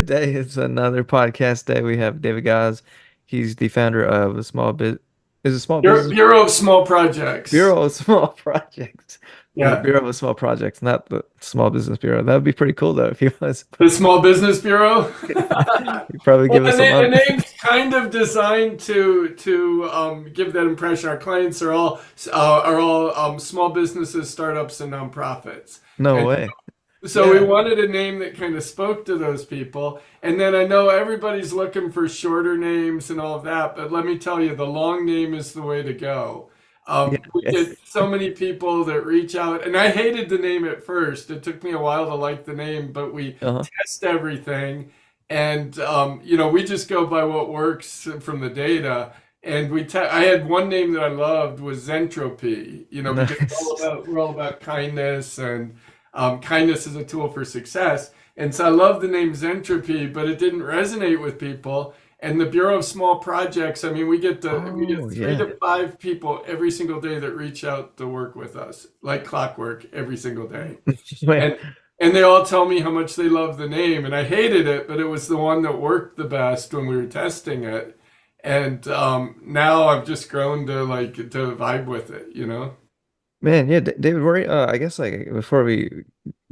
Today is another podcast day. We have David Gaz. He's the founder of a small bit is a small business Bureau of Small Projects. bureau of small projects. The Yeah. Bureau of Small Projects, not the Small Business Bureau. That would be pretty cool though if he was. The Small Business Bureau. He'd probably Well, give the, us some the money. name's kind of designed to give that impression. Our clients are all small businesses, startups, and nonprofits. No And way. so we Yeah. wanted a name that kind of spoke to those people. And then I know everybody's looking for shorter names and all of that, but let me tell you, the long name is the way to go. Yeah. We Yeah. get so many people that reach out, and I hated the name at first. It took me a while to like the name, but we Uh-huh. test everything, and we just go by what works from the data. And I had one name that I loved was Zentropy, because Nice. we're all about kindness and kindness is a tool for success. And so I love the name Zentropy, but it didn't resonate with people. And the Bureau of Small Projects, I mean, we get Oh, three yeah. to five people every single day that reach out to work with us, like clockwork, every single day. Man. And and they all tell me how much they love the name. And I hated it, but it was the one that worked the best when we were testing it. And now I've just grown to vibe with it. Man, yeah, David, where I guess like before we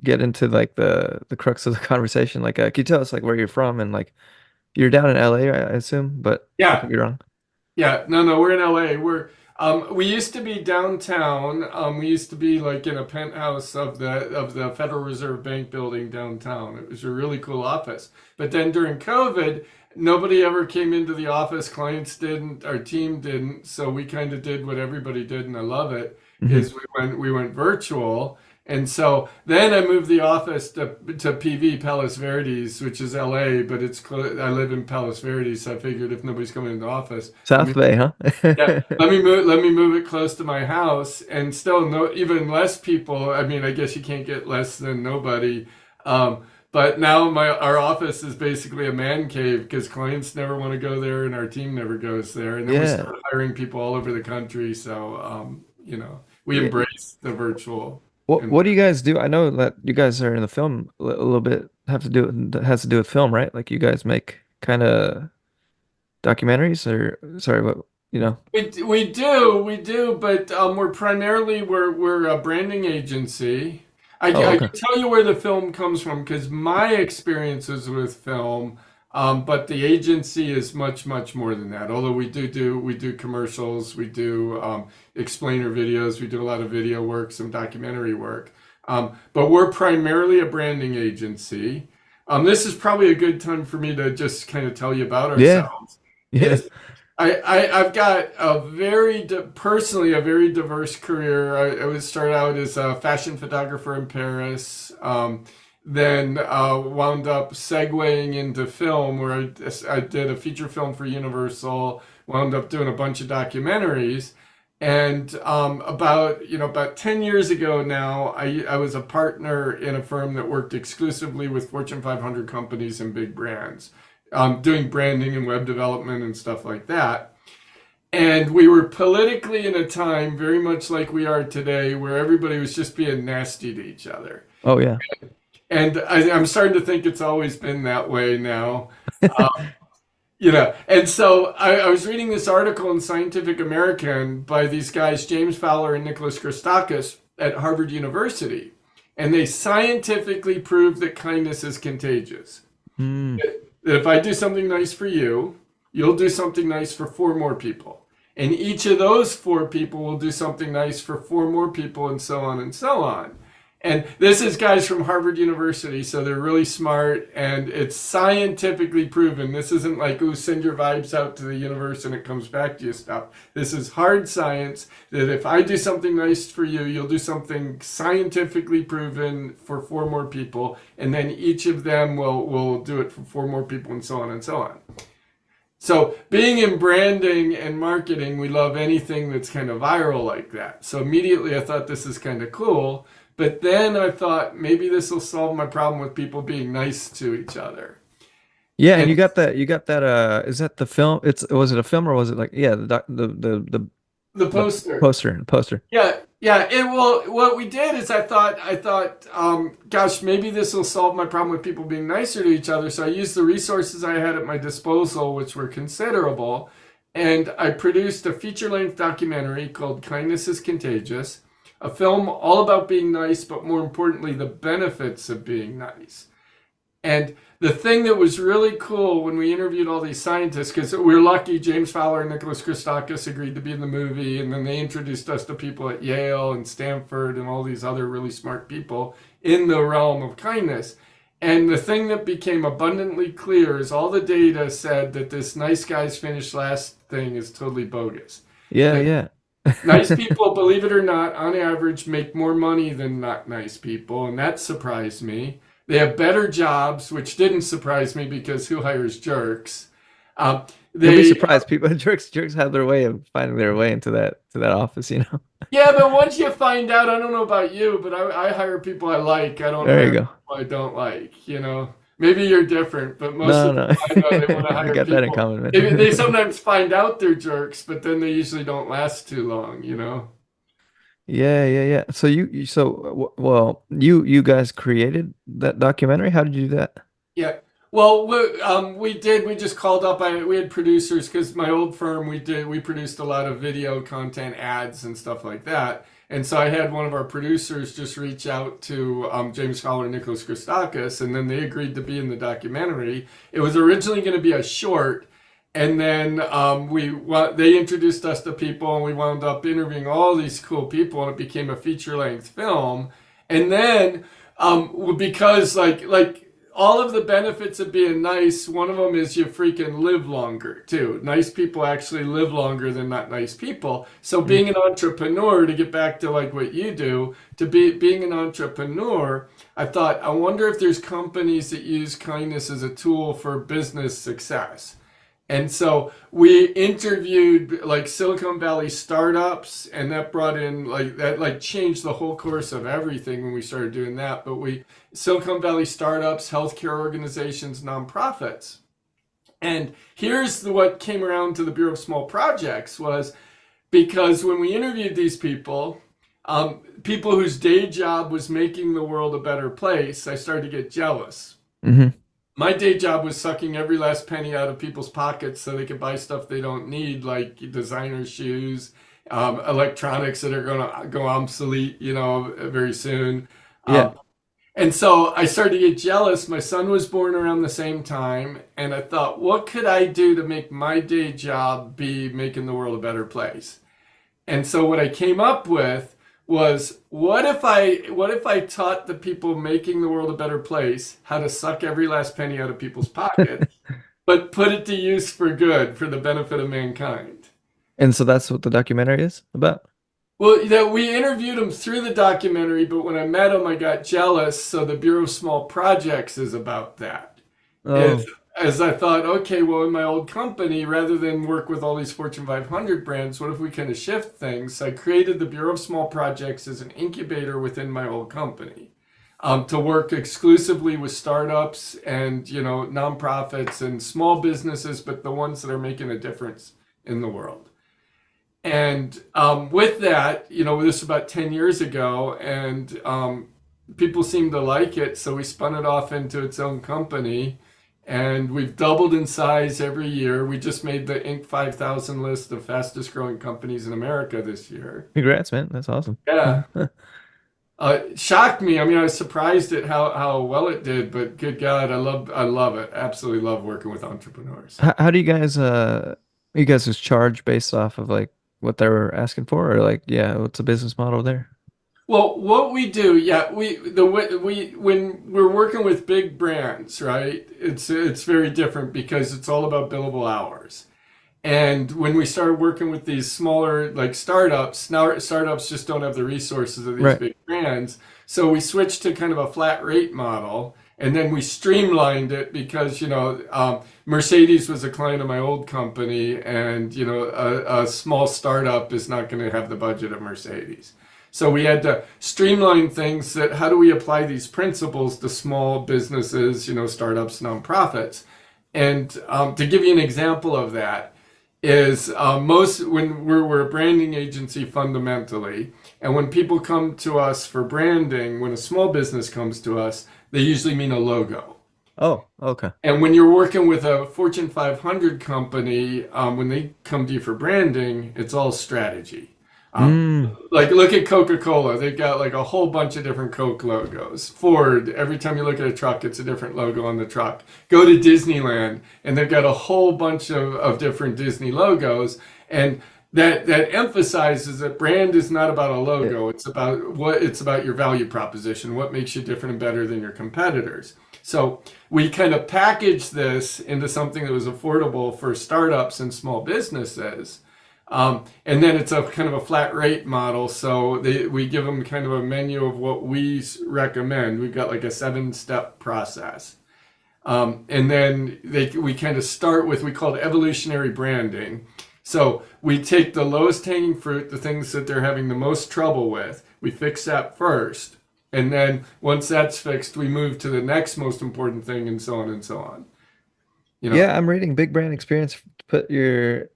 get into like the crux of the conversation, like can you tell us like where you're from and like you're down in LA, I assume, but I could Yeah, be wrong. yeah, no, we're in LA. We used to be downtown. We used to be like in a penthouse of the Federal Reserve Bank building downtown. It was a really cool office. But then during COVID, nobody ever came into the office. Clients didn't, our team didn't. So we kind of did what everybody did, and I love it, Hmm. is we went virtual. And so then I moved the office to PV Palos Verdes, which is LA, but I live in Palos Verdes, so I figured if nobody's coming in the office, let South me Bay, huh? yeah, let me move it close to my house, and still no even less people. I mean, I guess you can't get less than nobody. But now our office is basically a man cave because clients never want to go there, and our team never goes there. And then we Yeah. started hiring people all over the country, so we Yeah. embrace the virtual What do you environment. guys do? I know that you guys are in the film a little bit has to do with film, right? Like you guys make kind of documentaries or sorry, what you know? We do, but we're a branding agency. Oh, I okay. can tell you where the film comes from because my experiences with film, but the agency is much, much more than that. Although we do commercials, we do explainer videos, we do a lot of video work, some documentary work. But we're primarily a branding agency. This is probably a good time for me to just kind of tell you about Yeah. ourselves. Yeah. Is I've got personally a very diverse career. I would start out as a fashion photographer in Paris, then wound up segueing into film, where I did a feature film for Universal. Wound up doing a bunch of documentaries, and about 10 years ago now, I was a partner in a firm that worked exclusively with Fortune 500 companies and big brands, doing branding and web development and stuff like that. And we were politically in a time very much like we are today, where everybody was just being nasty to each other. Oh yeah. And I'm starting to think it's always been that way now. And so I was reading this article in Scientific American by these guys, James Fowler and Nicholas Christakis at Harvard University. And they scientifically prove that kindness is contagious. Mm. That if I do something nice for you, you'll do something nice for four more people. And each of those four people will do something nice for four more people, and so on and so on. And this is guys from Harvard University, so they're really smart and it's scientifically proven. This isn't like, ooh, send your vibes out to the universe and it comes back to you stuff. This is hard science that if I do something nice for you, you'll do something scientifically proven for four more people, and then each of them will do it for four more people, and so on and so on. So, being in branding and marketing, we love anything that's kind of viral like that. So, immediately I thought this is kind of cool. But then I thought maybe this will solve my problem with people being nice to each other. Yeah, and And you got that is that the film? It's was it a film or was it like yeah, the the the poster. poster. Yeah, Yeah, what we did is gosh, maybe this will solve my problem with people being nicer to each other. So I used the resources I had at my disposal, which were considerable, and I produced a feature-length documentary called Kindness is Contagious, a film all about being nice, but more importantly, the benefits of being nice. And the thing that was really cool when we interviewed all these scientists, because we were lucky, James Fowler and Nicholas Christakis agreed to be in the movie, and then they introduced us to people at Yale and Stanford and all these other really smart people in the realm of kindness. And the thing that became abundantly clear is all the data said that this nice guys finish last thing is totally bogus. Yeah, That yeah. nice people, believe it or not, on average, make more money than not nice people, and that surprised me. They have better jobs, which didn't surprise me because who hires jerks? Uh, You'll be they, surprised. People, jerks have their way of finding their way into that office, you know. yeah, but once you find out, I don't know about you, but I hire people I like. I don't There you hire go. people I don't like. Maybe you're different, but most No, of the no. time I know they want to We hire got that in people. common, They man. sometimes find out they're jerks, but then they usually don't last too long. Yeah, yeah, yeah. So well, you guys created that documentary? How did you do that? Yeah. Well, we just called up. We had producers because my old firm, we produced a lot of video content, ads, and stuff like that. And so I had one of our producers just reach out to James Fowler and Nicholas Christakis, and then they agreed to be in the documentary. It was originally going to be a short, and then they introduced us to people, and we wound up interviewing all these cool people, and it became a feature-length film. And then because like all of the benefits of being nice, one of them is you freaking live longer too. Nice people actually live longer than not nice people. So Mm. being an entrepreneur, to get back to like what you do, being an entrepreneur, I thought, I wonder if there's companies that use kindness as a tool for business success. And so we interviewed like Silicon Valley startups, and that brought in that changed the whole course of everything when we started doing that. But Silicon Valley startups, healthcare organizations, nonprofits. And here's what came around to the Bureau of Small Projects was because when we interviewed these people, people whose day job was making the world a better place, I started to get jealous. Hmm. My day job was sucking every last penny out of people's pockets so they could buy stuff they don't need, like designer shoes, electronics that are going to go obsolete, very soon. Yeah. Um, and so I started to get jealous. My son was born around the same time, and I thought, what could I do to make my day job be making the world a better place? And so what I came up with was what if I taught the people making the world a better place how to suck every last penny out of people's pockets, but put it to use for good for the benefit of mankind. And so that's what the documentary is about. Well, we interviewed him through the documentary, but when I met him, I got jealous. So the Bureau of Small Projects is about that. As, Oh, as I thought, okay, well, in my old company, rather than work with all these Fortune 500 brands, what if we kind of shift things? So I created the Bureau of Small Projects as an incubator within my old company to work exclusively with startups and nonprofits and small businesses, but the ones that are making a difference in the world. And with that, this was about 10 years ago, and people seemed to like it. So we spun it off into its own company, and we've doubled in size every year. We just made the Inc. 5000 list of fastest growing companies in America this year. congrats, man. That's awesome. Yeah. It shocked me. I mean, I was surprised at how well it did, but good God, I love it. Absolutely love working with entrepreneurs. How do you guys just charge based off of like what they were asking for, or like, yeah, what's the business model there? Well, what we do, yeah, we when we're working with big brands, right? It's very different because it's all about billable hours. And when we started working with these smaller like startups, now startups just don't have the resources of these Right. big brands. So we switched to kind of a flat rate model, and then we streamlined it because Mercedes was a client of my old company, and a small startup is not going to have the budget of Mercedes. So we had to streamline things that how do we apply these principles to small businesses, startups, nonprofits. And to give you an example of that, is most when we're a branding agency fundamentally, and when people come to us for branding, when a small business comes to us, they usually mean a logo. Oh, okay. And when you're working with a Fortune 500 company, when they come to you for branding, it's all strategy. Um, Mm. like look at Coca-Cola. They've got like a whole bunch of different Coke logos. Ford, every time you look at a truck, it's a different logo on the truck. Go to Disneyland, and they've got a whole bunch of different Disney logos. And that emphasizes that brand is not about a It, logo. It's about your value proposition, what makes you different and better than your competitors. So we kind of packaged this into something that was affordable for startups and small businesses. And then it's a kind of a flat rate model. So we give them kind of a menu of what we recommend. We've got like a 7-step process. And then we kind of start with, we call it evolutionary branding. So we take the lowest hanging fruit, the things that they're having the most trouble with, we fix that first. And then once that's fixed, we move to the next most important thing, and so on and so on. You know, yeah, I'm reading Big Brand Experience to put your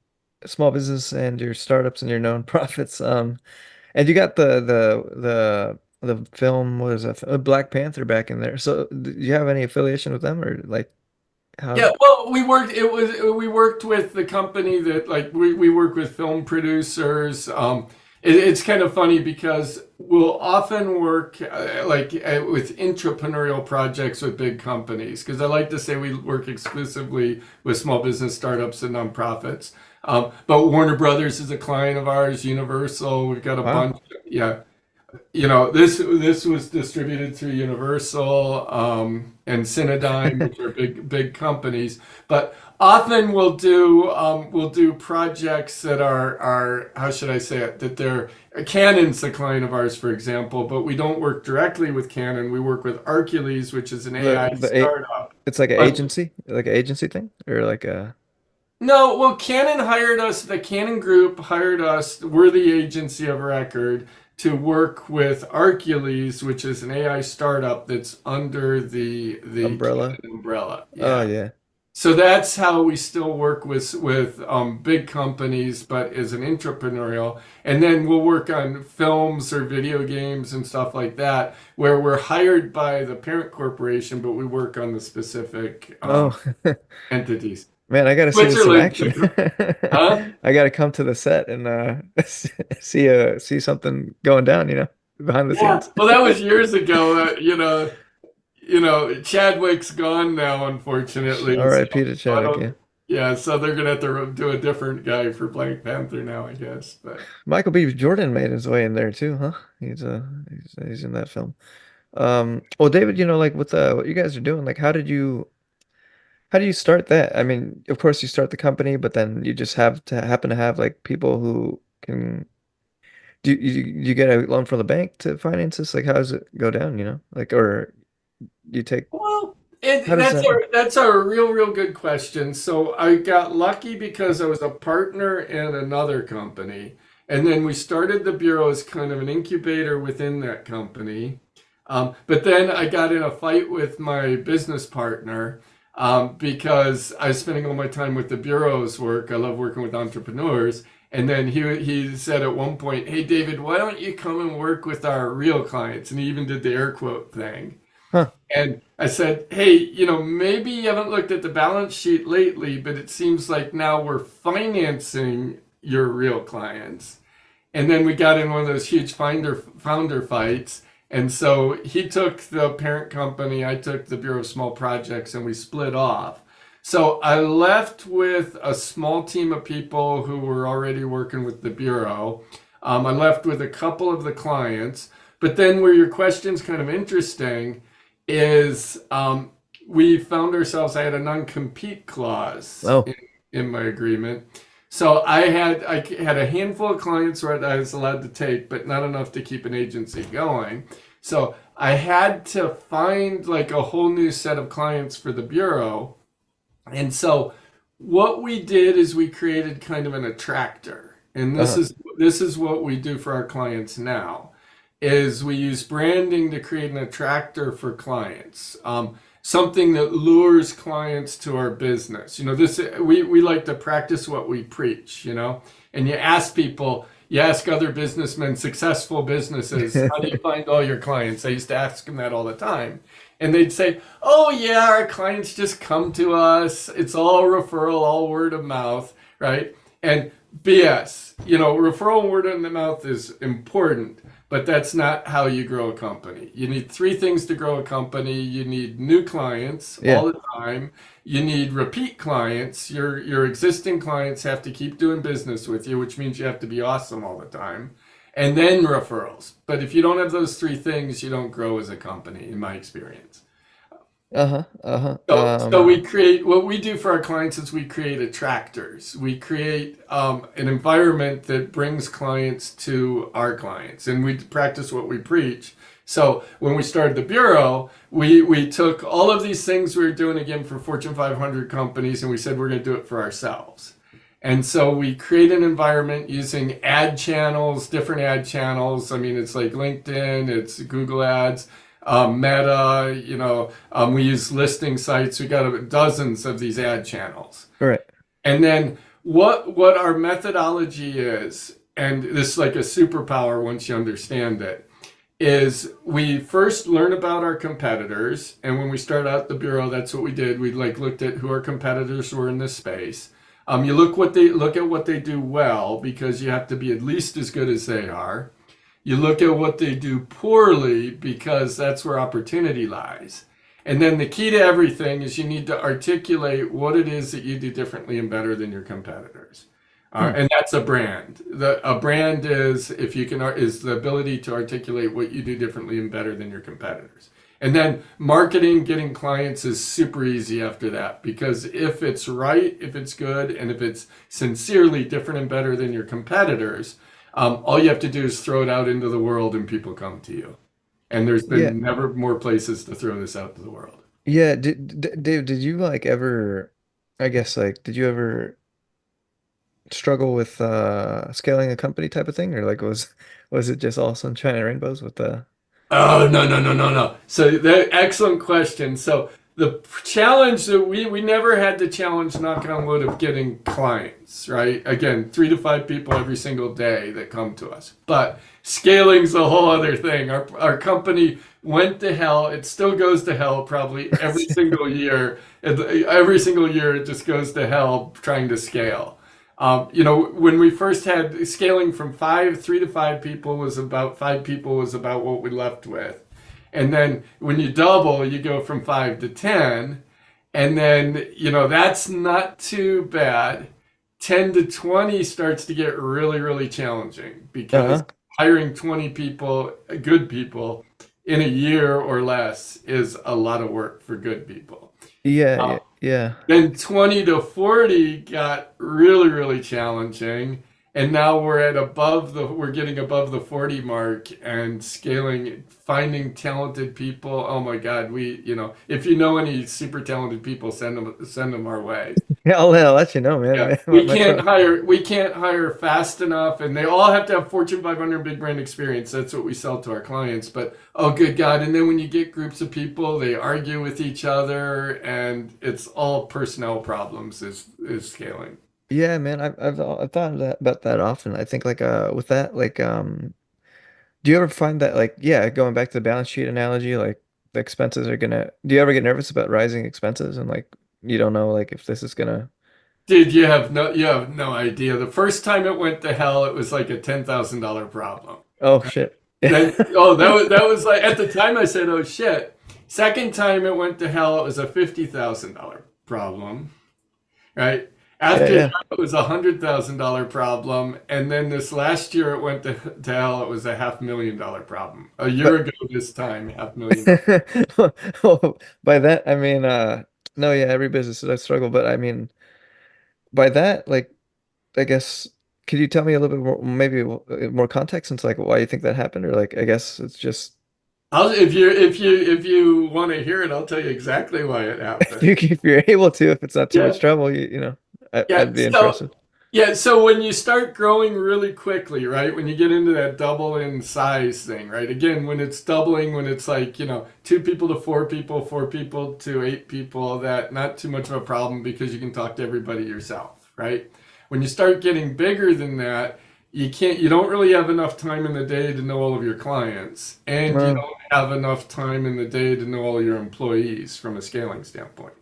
small business and your startups and your known profits. And you got the film, what is that? Black Panther back in there. So do you have any affiliation with them or like how? yeah, well, we worked with the company that like we work with film producers. It's kind of funny because we'll often work with entrepreneurial projects with big companies because I like to say we work exclusively with small business startups and nonprofits. But Warner Brothers is a client of ours, Universal. We've got a Wow. bunch. Yeah, this was distributed through Universal and Cinedigm, which are big companies. But often we'll do projects that are how should I say it, that they're Canon's a client of ours, for example, but we don't work directly with Canon. We work with Arcules, which is an AI The startup. it's But like an agency thing or like a no, well, Canon hired us. The Canon Group hired us. We're the agency of record to work with Arcules, which is an AI startup that's under the Canon umbrella. umbrella. Oh Yeah. yeah. So that's how we still work with big companies, but as an entrepreneurial. And then we'll work on films or video games and stuff like that, where we're hired by the parent corporation, but we work on the specific Oh entities. man, I gotta see this in Switzerland, action. huh? I gotta come to the set and see something going down, behind the Yeah. scenes. Well, that was years ago. Chadwick's gone now, unfortunately. So R.I.P. to I Chadwick, yeah. don't. Yeah, so they're gonna have to do a different guy for Black Panther now, I guess. But Michael B. Jordan made his way in there too, huh? He's in that film. Well, David, like with what you guys are doing, like how do you start that? I mean, of course you start the company, but then you just have to happen to have like people who can do you get a loan from the bank to finance this? Like how does it go down, Like or you take well, how does that work? that's a real good question. So I got lucky because I was a partner in another company, and then we started the bureau as kind of an incubator within that company. But then I got in a fight with my business partner because I was spending all my time with the bureau's work. I love working with entrepreneurs. And then he said at one point, "Hey David, why don't you come and work with our real clients?" And he even did the air quote thing. Huh. And I said, "Hey, maybe you haven't looked at the balance sheet lately, but it seems like now we're financing your real clients." And then we got in one of those huge founder fights. And so he took the parent company, I took the Bureau of Small Projects, and we split off. So I left with a small team of people who were already working with the Bureau. I left with a couple of the clients. But then, where your question's kind of interesting, is we found ourselves, I had a non-compete clause Oh. in my agreement. So I had a handful of clients where I was allowed to take, but not enough to keep an agency going. So I had to find like a whole new set of clients for the bureau. And so what we did is we created kind of an attractor. And Uh-huh. this is what we do for our clients now is we use branding to create an attractor for clients. something that lures clients to our business. This we like to practice what we preach, And you ask other businessmen, successful businesses, how do you find all your clients? I used to ask them that all the time. And they'd say, "Oh yeah, our clients just come to us. It's all referral, all word of mouth, right?" And BS. Referral and word of mouth is important, but that's not how you grow a company. You need three things to grow a company. You need new clients Yeah. all the time. You need repeat clients. Your existing clients have to keep doing business with you, which means you have to be awesome all the time. And then referrals. But if you don't have those three things, you don't grow as a company, in my experience. Uh-huh. Uh-huh. So we create what we do for our clients is we create attractors. We create an environment that brings clients to our clients, and we practice what we preach. So when we started the bureau, we took all of these things we were doing again for Fortune 500 companies, and we said we're going to do it for ourselves. And so we create an environment using ad channels, different ad channels. I mean, it's like LinkedIn, it's Google Ads, Meta, we use listing sites. We got dozens of these ad channels. Right. And then what our methodology is, and this is like a superpower once you understand it, is we first learn about our competitors. And when we started out the bureau, that's what we did. We looked at who our competitors were in this space. You look at what they do well, because you have to be at least as good as they are. You look at what they do poorly, because that's where opportunity lies. And then the key to everything is you need to articulate what it is that you do differently and better than your competitors. Hmm. And that's a brand. A brand is, if you can, is the ability to articulate what you do differently and better than your competitors. And then marketing, getting clients is super easy after that, because if it's right, if it's good, and if it's sincerely different and better than your competitors, all you have to do is throw it out into the world and people come to you. And there's Yeah. been never more places to throw this out to the world. Yeah. Dave, did you like ever, I guess like, did you ever struggle with scaling a company type of thing, or like was it just all sunshine and rainbows with the Oh, no, no, no, no, no. So excellent question. So the challenge that we never had the challenge, knock on wood, of getting clients, right? Again, 3 to 5 people every single day that come to us. But scaling's a whole other thing. Our company went to hell. It still goes to hell probably every single year. Every single year it just goes to hell trying to scale. When we first had scaling from 3 to 5 people was about 5 people was about what we left with. And then when you double, you go from 5 to 10. And then, that's not too bad. 10 to 20 starts to get really, really challenging, because uh-huh. hiring 20 people, good people, in a year or less is a lot of work for good people. Yeah, Uh, yeah, yeah. then 20 to 40 got really, really challenging. And now we're getting above the 40 mark and scaling, finding talented people. Oh my God, if you know any super talented people, send them our way. Yeah, I'll let you know, man. Yeah, we can't hire fast enough, and they all have to have Fortune 500 big brand experience. That's what we sell to our clients. But oh, good God! And then when you get groups of people, they argue with each other, and it's all personnel problems. Is scaling. Yeah, man, I've thought of that about that often. I think like with that like do you ever find that like yeah, going back to the balance sheet analogy, like the expenses are gonna do you ever get nervous about rising expenses and like you don't know like if this is gonna Dude, you have no idea. The first time it went to hell, it was like a $10,000 problem. oh shit. Then oh, that was like, at the time I said, oh shit. Second time it went to hell, it was a $50,000 problem, right? Yeah, After yeah. that, it was a $100,000 problem, and then this last year it went to hell. It was a $500,000 problem. A year But ago this time, $500,000. well, by that I mean no, yeah, every business is a struggle, but I mean by that like I guess could you tell me a little bit more maybe more context into like why you think that happened or like I guess it's just If you want to hear it, I'll tell you exactly why it happened. if you're able to if it's not too Yeah, much trouble, you know, yeah. I'd be So interested. Yeah, so when you start growing really quickly, right? When you get into that double in size thing, right? Again, when it's doubling, when it's like, 2 people to 4 people, 4 people to 8 people, that not too much of a problem because you can talk to everybody yourself, right? When you start getting bigger than that, you don't really have enough time in the day to know all of your clients, and you Uh, don't have enough time in the day to know all your employees from a scaling standpoint.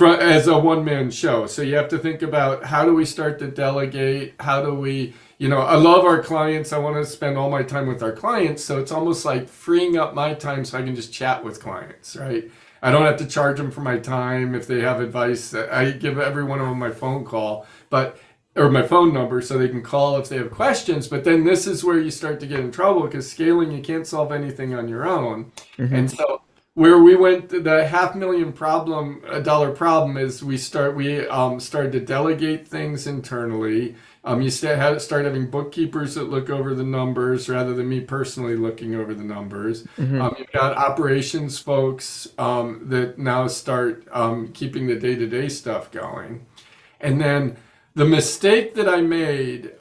As a one-man show. So you have to think about, how do we start to delegate? How do we, I love our clients. I want to spend all my time with our clients. So it's almost like freeing up my time so I can just chat with clients, right? I don't have to charge them for my time if they have advice. I give every one of them my phone call, or my phone number so they can call if they have questions. But then this is where you start to get in trouble, because scaling, you can't solve anything on your own. hmm And so where we went, the $500,000 problem is we started to delegate things internally. You start having bookkeepers that look over the numbers rather than me personally looking over the numbers. hmm You've got operations folks that now start keeping the day-to-day stuff going. And then the mistake that I made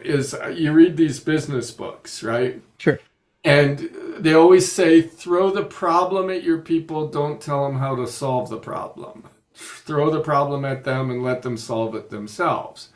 is, you read these business books, right? Sure. And they always say, throw the problem at your people, don't tell them how to solve the problem. Throw the problem at them and let them solve it themselves.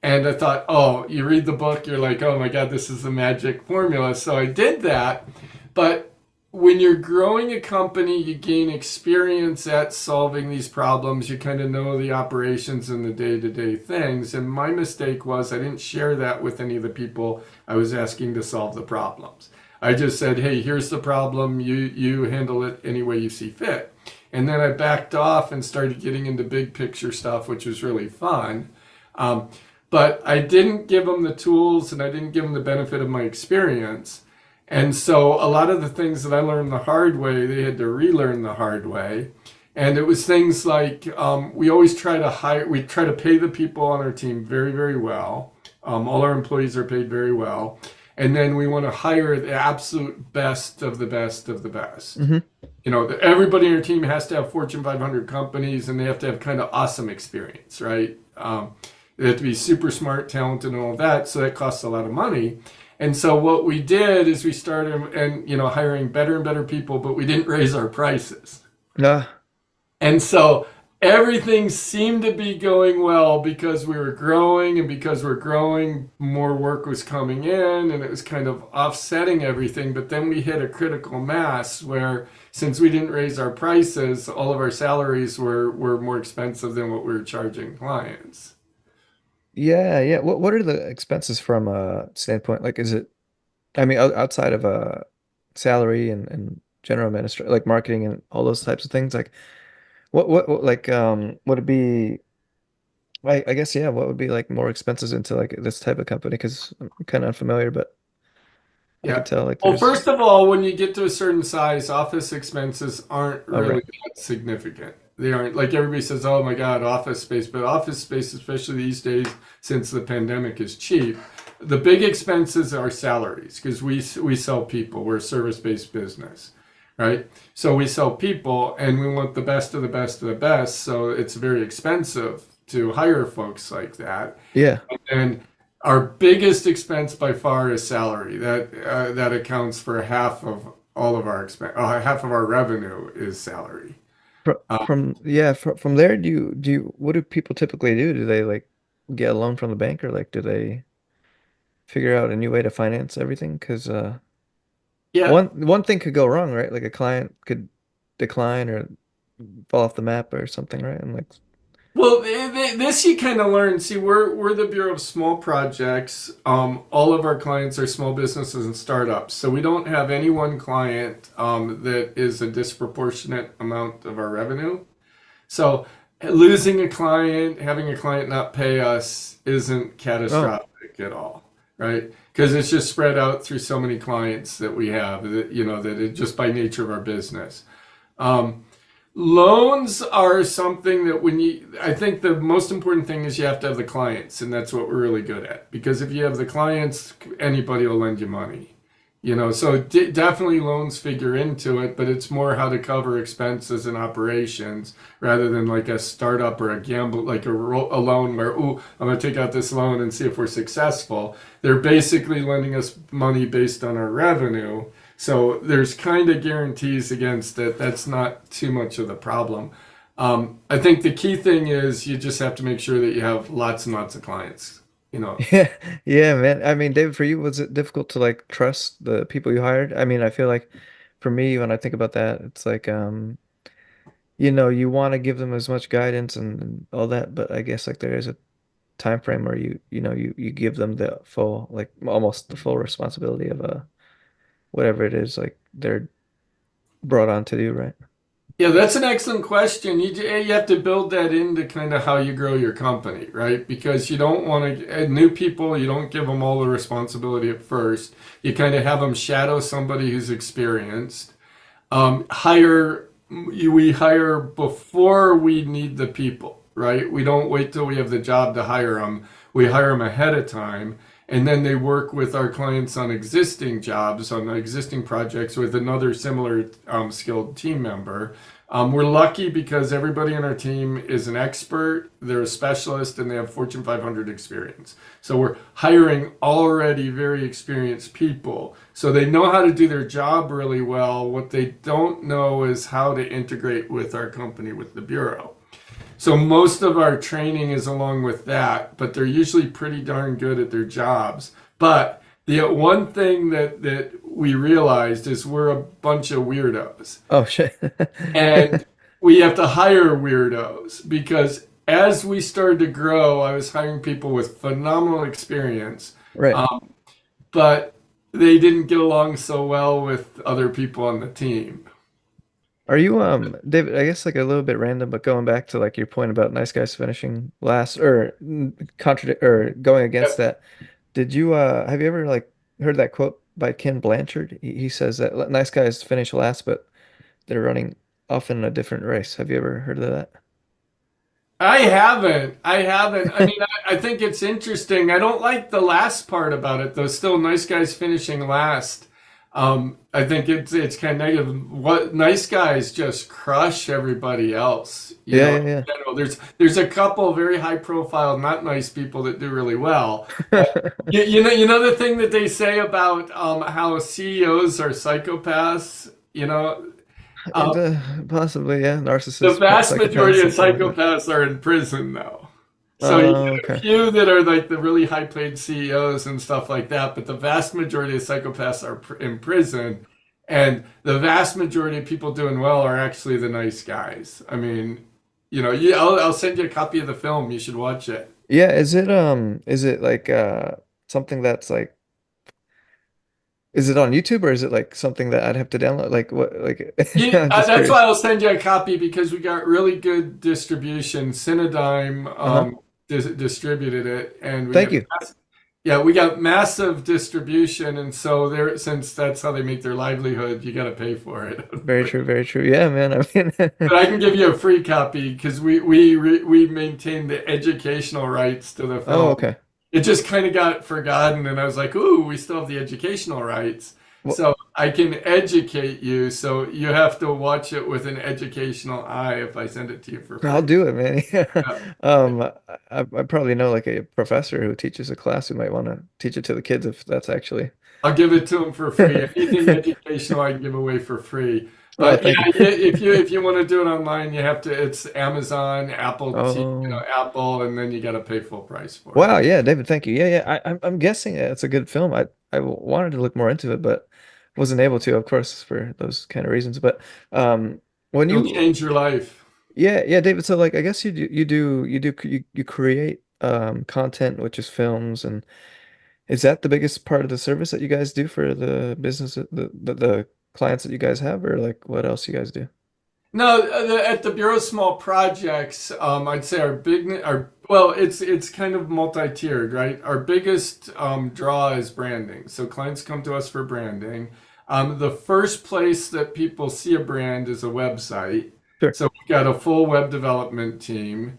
And I thought, oh, you read the book, you're like, oh my God, this is the magic formula. So I did that. But when you're growing a company, you gain experience at solving these problems. You kind of know the operations and the day-to-day things. And my mistake was I didn't share that with any of the people I was asking to solve the problems. I just said, hey, here's the problem. You handle it any way you see fit. And then I backed off and started getting into big picture stuff, which was really fun. Um, but I didn't give them the tools, and I didn't give them the benefit of my experience. And so a lot of the things that I learned the hard way, they had to relearn the hard way. And it was things like, we try to pay the people on our team very, very well. All our employees are paid very well. And then we want to hire the absolute best of the best of the best. hmm Everybody in your team has to have Fortune 500 companies, and they have to have kind of awesome experience, right? They have to be super smart, talented, and all that. So that costs a lot of money. And so what we did is we started hiring better and better people, but we didn't raise our prices. Nah. And so everything seemed to be going well because we were growing, and because we're growing, more work was coming in, and it was kind of offsetting everything. But then we hit a critical mass where, since we didn't raise our prices, all of our salaries were more expensive than what we were charging clients. Yeah, yeah. What are the expenses from a standpoint? Like, is it, I mean, outside of salary and general administration, like marketing and all those types of things, like like would it be, I guess, yeah, what would be like more expenses into like this type of company? Because I'm kind of unfamiliar, but I could Yeah. tell like Well, there's, first of all, when you get to a certain size, office expenses aren't oh, really right. that significant. They aren't, like, everybody says, oh my God, office space, but office space, especially these days, since the pandemic, is cheap. The big expenses are salaries, because we sell people. We're a service-based business, right? So we sell people, and we want the best of the best of the best. So it's very expensive to hire folks like that. Yeah. And our biggest expense by far is salary. That accounts for half of all of our expense. Half of our revenue is salary. Uh, From there, what do people typically do? Do they like get a loan from the bank, or like do they figure out a new way to finance everything? Because yeah. one thing could go wrong, right? Like a client could decline or fall off the map or something, right? And like, Well, this you kind of learn. See, we're the Bureau of Small Projects. All of our clients are small businesses and startups, so we don't have any one client that is a disproportionate amount of our revenue. So losing a client, having a client not pay us, isn't oh, catastrophic at all, right? Because it's just spread out through so many clients that we have, that it just by nature of our business. Um, Loans are something that I think the most important thing is you have to have the clients, and that's what we're really good at. Because if you have the clients, anybody will lend you money. So definitely loans figure into it, but it's more how to cover expenses and operations rather than like a startup or a gamble, like a loan where, oh, I'm going to take out this loan and see if we're successful. They're basically lending us money based on our revenue. So there's kind of guarantees against it. That's not too much of the problem. I think the key thing is you just have to make sure that you have lots and lots of clients. You know, Yeah, yeah, man. I mean, David, for you, was it difficult to like trust the people you hired? I mean, I feel like for me, when I think about that, it's like you want to give them as much guidance and all that, but I guess like there is a time frame where you give them the full, like almost the full responsibility of whatever it is like they're brought on to do, right? Yeah, that's an excellent question. You have to build that into kind of how you grow your company, right? Because you don't want to, new people, you don't give them all the responsibility at first. You kind of have them shadow somebody who's experienced. We hire before we need the people, right? We don't wait till we have the job to hire them. We hire them ahead of time, and then they work with our clients on existing jobs, on existing projects with another similar skilled team member. We're lucky because everybody on our team is an expert, they're a specialist, and they have Fortune 500 experience. So we're hiring already very experienced people. So they know how to do their job really well. What they don't know is how to integrate with our company, with the bureau. So most of our training is along with that, but they're usually pretty darn good at their jobs. But the one thing that we realized is we're a bunch of weirdos. Oh shit. And we have to hire weirdos because as we started to grow, I was hiring people with phenomenal experience, Right. um, but they didn't get along so well with other people on the team. Are you David, I guess like a little bit random, but going back to like your point about nice guys finishing last or contradict or going against Yep. that, did you have you ever like heard that quote by Ken Blanchard? He says that nice guys finish last, but they're running often a different race. Have you ever heard of that? I haven't. I haven't. I mean, I think it's interesting. I don't like the last part about it, though. Still, nice guys finishing last. I think it's kind of negative. What nice guys just crush everybody else. Yeah, In yeah, yeah. general, there's a couple very high profile, not nice people that do really well. But you know the thing that they say about how CEOs are psychopaths. Um, Possibly, yeah. The Narcissists, vast majority psychopaths, of something like that. psychopaths are in prison, though. So you Oh, get a okay. few that are like the really high paid CEOs and stuff like that, but the vast majority of psychopaths are in prison. And the vast majority of people doing well are actually the nice guys. I mean, I'll send you a copy of the film. You should watch it. Yeah, is it like something that's like is it on YouTube or is it like something that I'd have to download? Like what like Yeah, I'm just that's why curious. I'll send you a copy because we got really good distribution. Cinedigm Uh-huh. distributed it, and Thank you. we got massive distribution, and so there, since that's how they make their livelihood, you got to pay for it. Very true, very true. Yeah, man. I mean But I can give you a free copy because we maintain the educational rights to the Oh, film. okay. It just kind of got forgotten, and I was like, "Ooh, we still have the educational rights." Well, So I can educate you. So you have to watch it with an educational eye if I send it to you for I'll free. do it, man. Yeah. Yeah. I probably know like a professor who teaches a class who might want to teach it to the kids if that's actually I'll give it to them for free. Anything educational I can give away for free. Oh, But yeah, thank you. if you want to do it online, you have to. It's Amazon, Oh. Apple, and then you got to pay full price for it. Wow, yeah, David, thank you. Yeah, yeah. I'm guessing it's a good film. I wanted to look more into it, but wasn't able to, of course, for those kind of reasons. But when It'll you change your life. yeah, yeah, David, so like I guess you create content, which is films, and is that the biggest part of the service that you guys do for the business the clients that you guys have, or like what else you guys do? No, at the Bureau of Small Projects, I'd say well, it's kind of multi-tiered, right? Our biggest draw is branding. So clients come to us for branding. The first place that people see a brand is a website. Sure. So we've got a full web development team.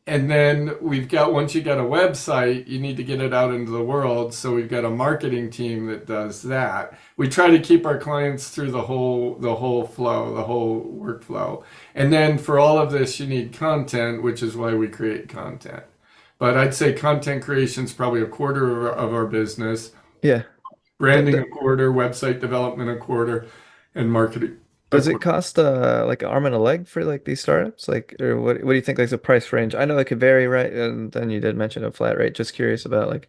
And then we've got, once you got a website, you need to get it out into the world. So we've got a marketing team that does that. We try to keep our clients through the whole flow, the whole workflow. And then for all of this, you need content, which is why we create content. But I'd say content creation is probably a quarter of our business, Yeah. Th branding th a quarter, website development a quarter, and marketing a Does it quarter. cost like an arm and a leg for like these startups? Like, or what do you think like the price range? I know it could vary, right? And then you did mention a flat rate. Just curious about like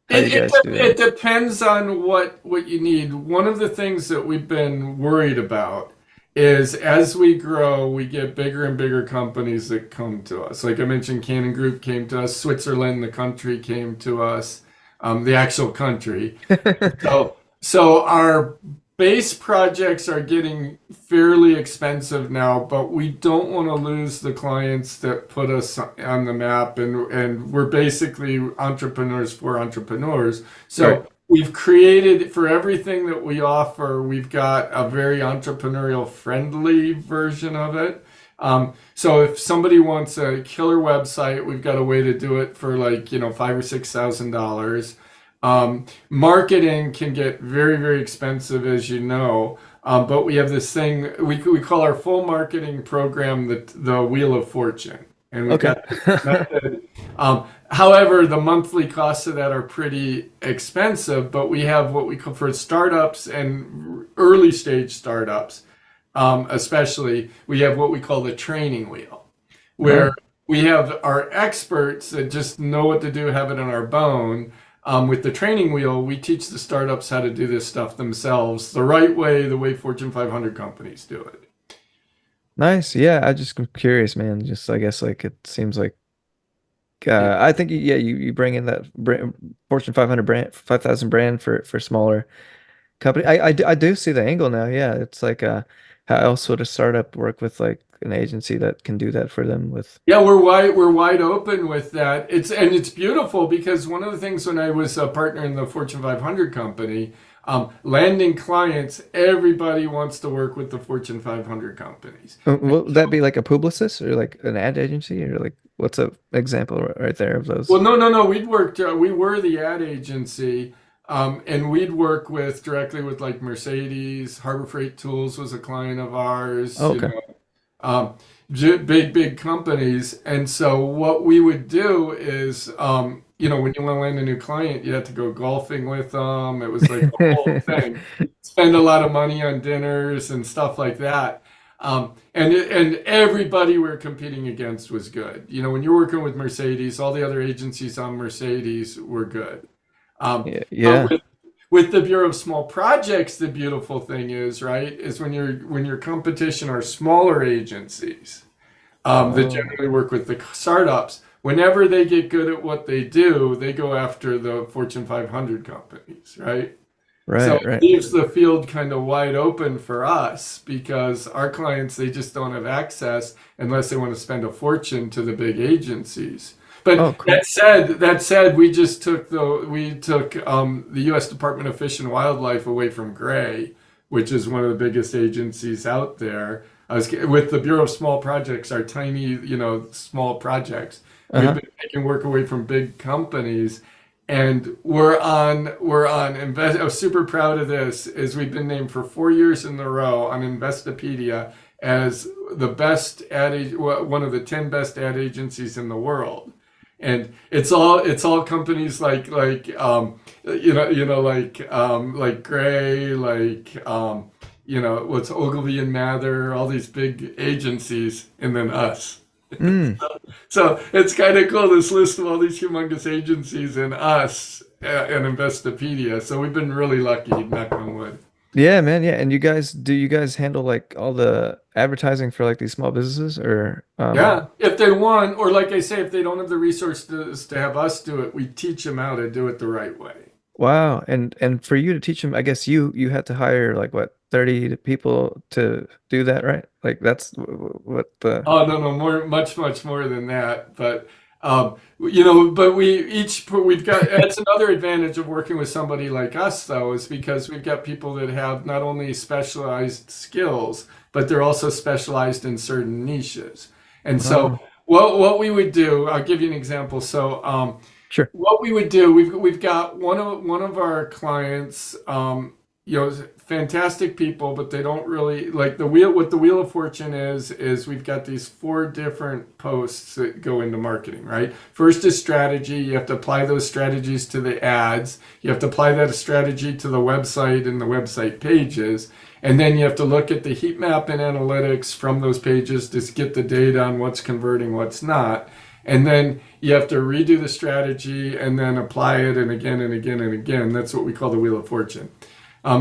how It, you it, guys do it that. depends on what you need. One of the things that we've been worried about is as we grow, we get bigger and bigger companies that come to us. Like I mentioned, Canon Group came to us, Switzerland, the country came to us, the actual country. So our base projects are getting fairly expensive now, but we don't want to lose the clients that put us on the map, and we're basically entrepreneurs for entrepreneurs. Right. So we've created for everything that we offer, we've got a very entrepreneurial friendly version of it. So if somebody wants a killer website, we've got a way to do it for like, $5,000 or $6,000. Marketing can get very, very expensive, as you know. But we have this thing we call our full marketing program the Wheel of Fortune, and we've Okay. got this method. However, the monthly costs of that are pretty expensive. But we have what we call for startups and early stage startups, especially. We have what we call the training wheel, where Oh, we have our experts that just know what to do, have it in our bone. With the training wheel, we teach the startups how to do this stuff themselves the right way, the way Fortune 500 companies do it. nice. Yeah, I just am curious, man. Just I guess like it seems like I think yeah, you bring in that Fortune 500 brand, 5,000 brand for smaller company. I do see the angle now. Yeah, it's like how else would a startup work with like an agency that can do that for them with Yeah, we're wide open with that. It's beautiful because one of the things when I was a partner in the Fortune 500 company, landing clients, everybody wants to work with the Fortune 500 companies. would that be like a publicist or like an ad agency or like what's a example right there of those? Well, no, no, no. We were the ad agency, and we'd work with directly with like Mercedes, Harbor Freight Tools was a client of ours, Oh, okay. um, big, big companies. And so what we would do is, when you want to land a new client, you had to go golfing with them. It was like a whole thing. Spend a lot of money on dinners and stuff like that. And everybody we're competing against was good. When you're working with Mercedes, all the other agencies on Mercedes were good. Yeah, But yeah. with the Bureau of Small Projects, the beautiful thing is, right, is when your competition are smaller agencies that Oh, generally work with the startups. Whenever they get good at what they do, they go after the Fortune 500 companies, right? So right, it right. leaves the field kind of wide open for us because our clients, they just don't have access unless they want to spend a fortune to the big agencies. But Oh, cool. that said, we took the U.S. Department of Fish and Wildlife away from Gray, which is one of the biggest agencies out there. With the Bureau of Small Projects, our tiny, small projects. We've Uh-huh. been taking work away from big companies, and we're on invest. I'm super proud of this. Is we've been named for 4 years in a row on Investopedia as the best one of the 10 best ad agencies in the world. And it's all companies like Gray, what's Ogilvy and Mather, all these big agencies, and then us. Mm. So it's kind of cool, this list of all these humongous agencies and us and Investopedia. So we've been really lucky, knock on wood. Yeah, man. Yeah. And do you guys handle like all the advertising for like these small businesses or Yeah, if they want, or like I say, if they don't have the resources to have us do it, we teach them how to do it the right way. wow. And for you to teach them, I guess you had to hire like what 30 people to do that, right? Like that's what the Oh no, no, more, much, much more than that. But we've got that's another advantage of working with somebody like us, though, is because we've got people that have not only specialized skills, but they're also specialized in certain niches. And so Oh, what we would do, I'll give you an example. So Sure. what we would do, we've got one of our clients, fantastic people, but they don't really like the wheel. What the Wheel of Fortune is we've got these four different posts that go into marketing, right? First is strategy. You have to apply those strategies to the ads. You have to apply that strategy to the website and the website pages. And then you have to look at the heat map and analytics from those pages to get the data on what's converting, what's not. And then you have to redo the strategy and then apply it and again and again and again. That's what we call the Wheel of Fortune.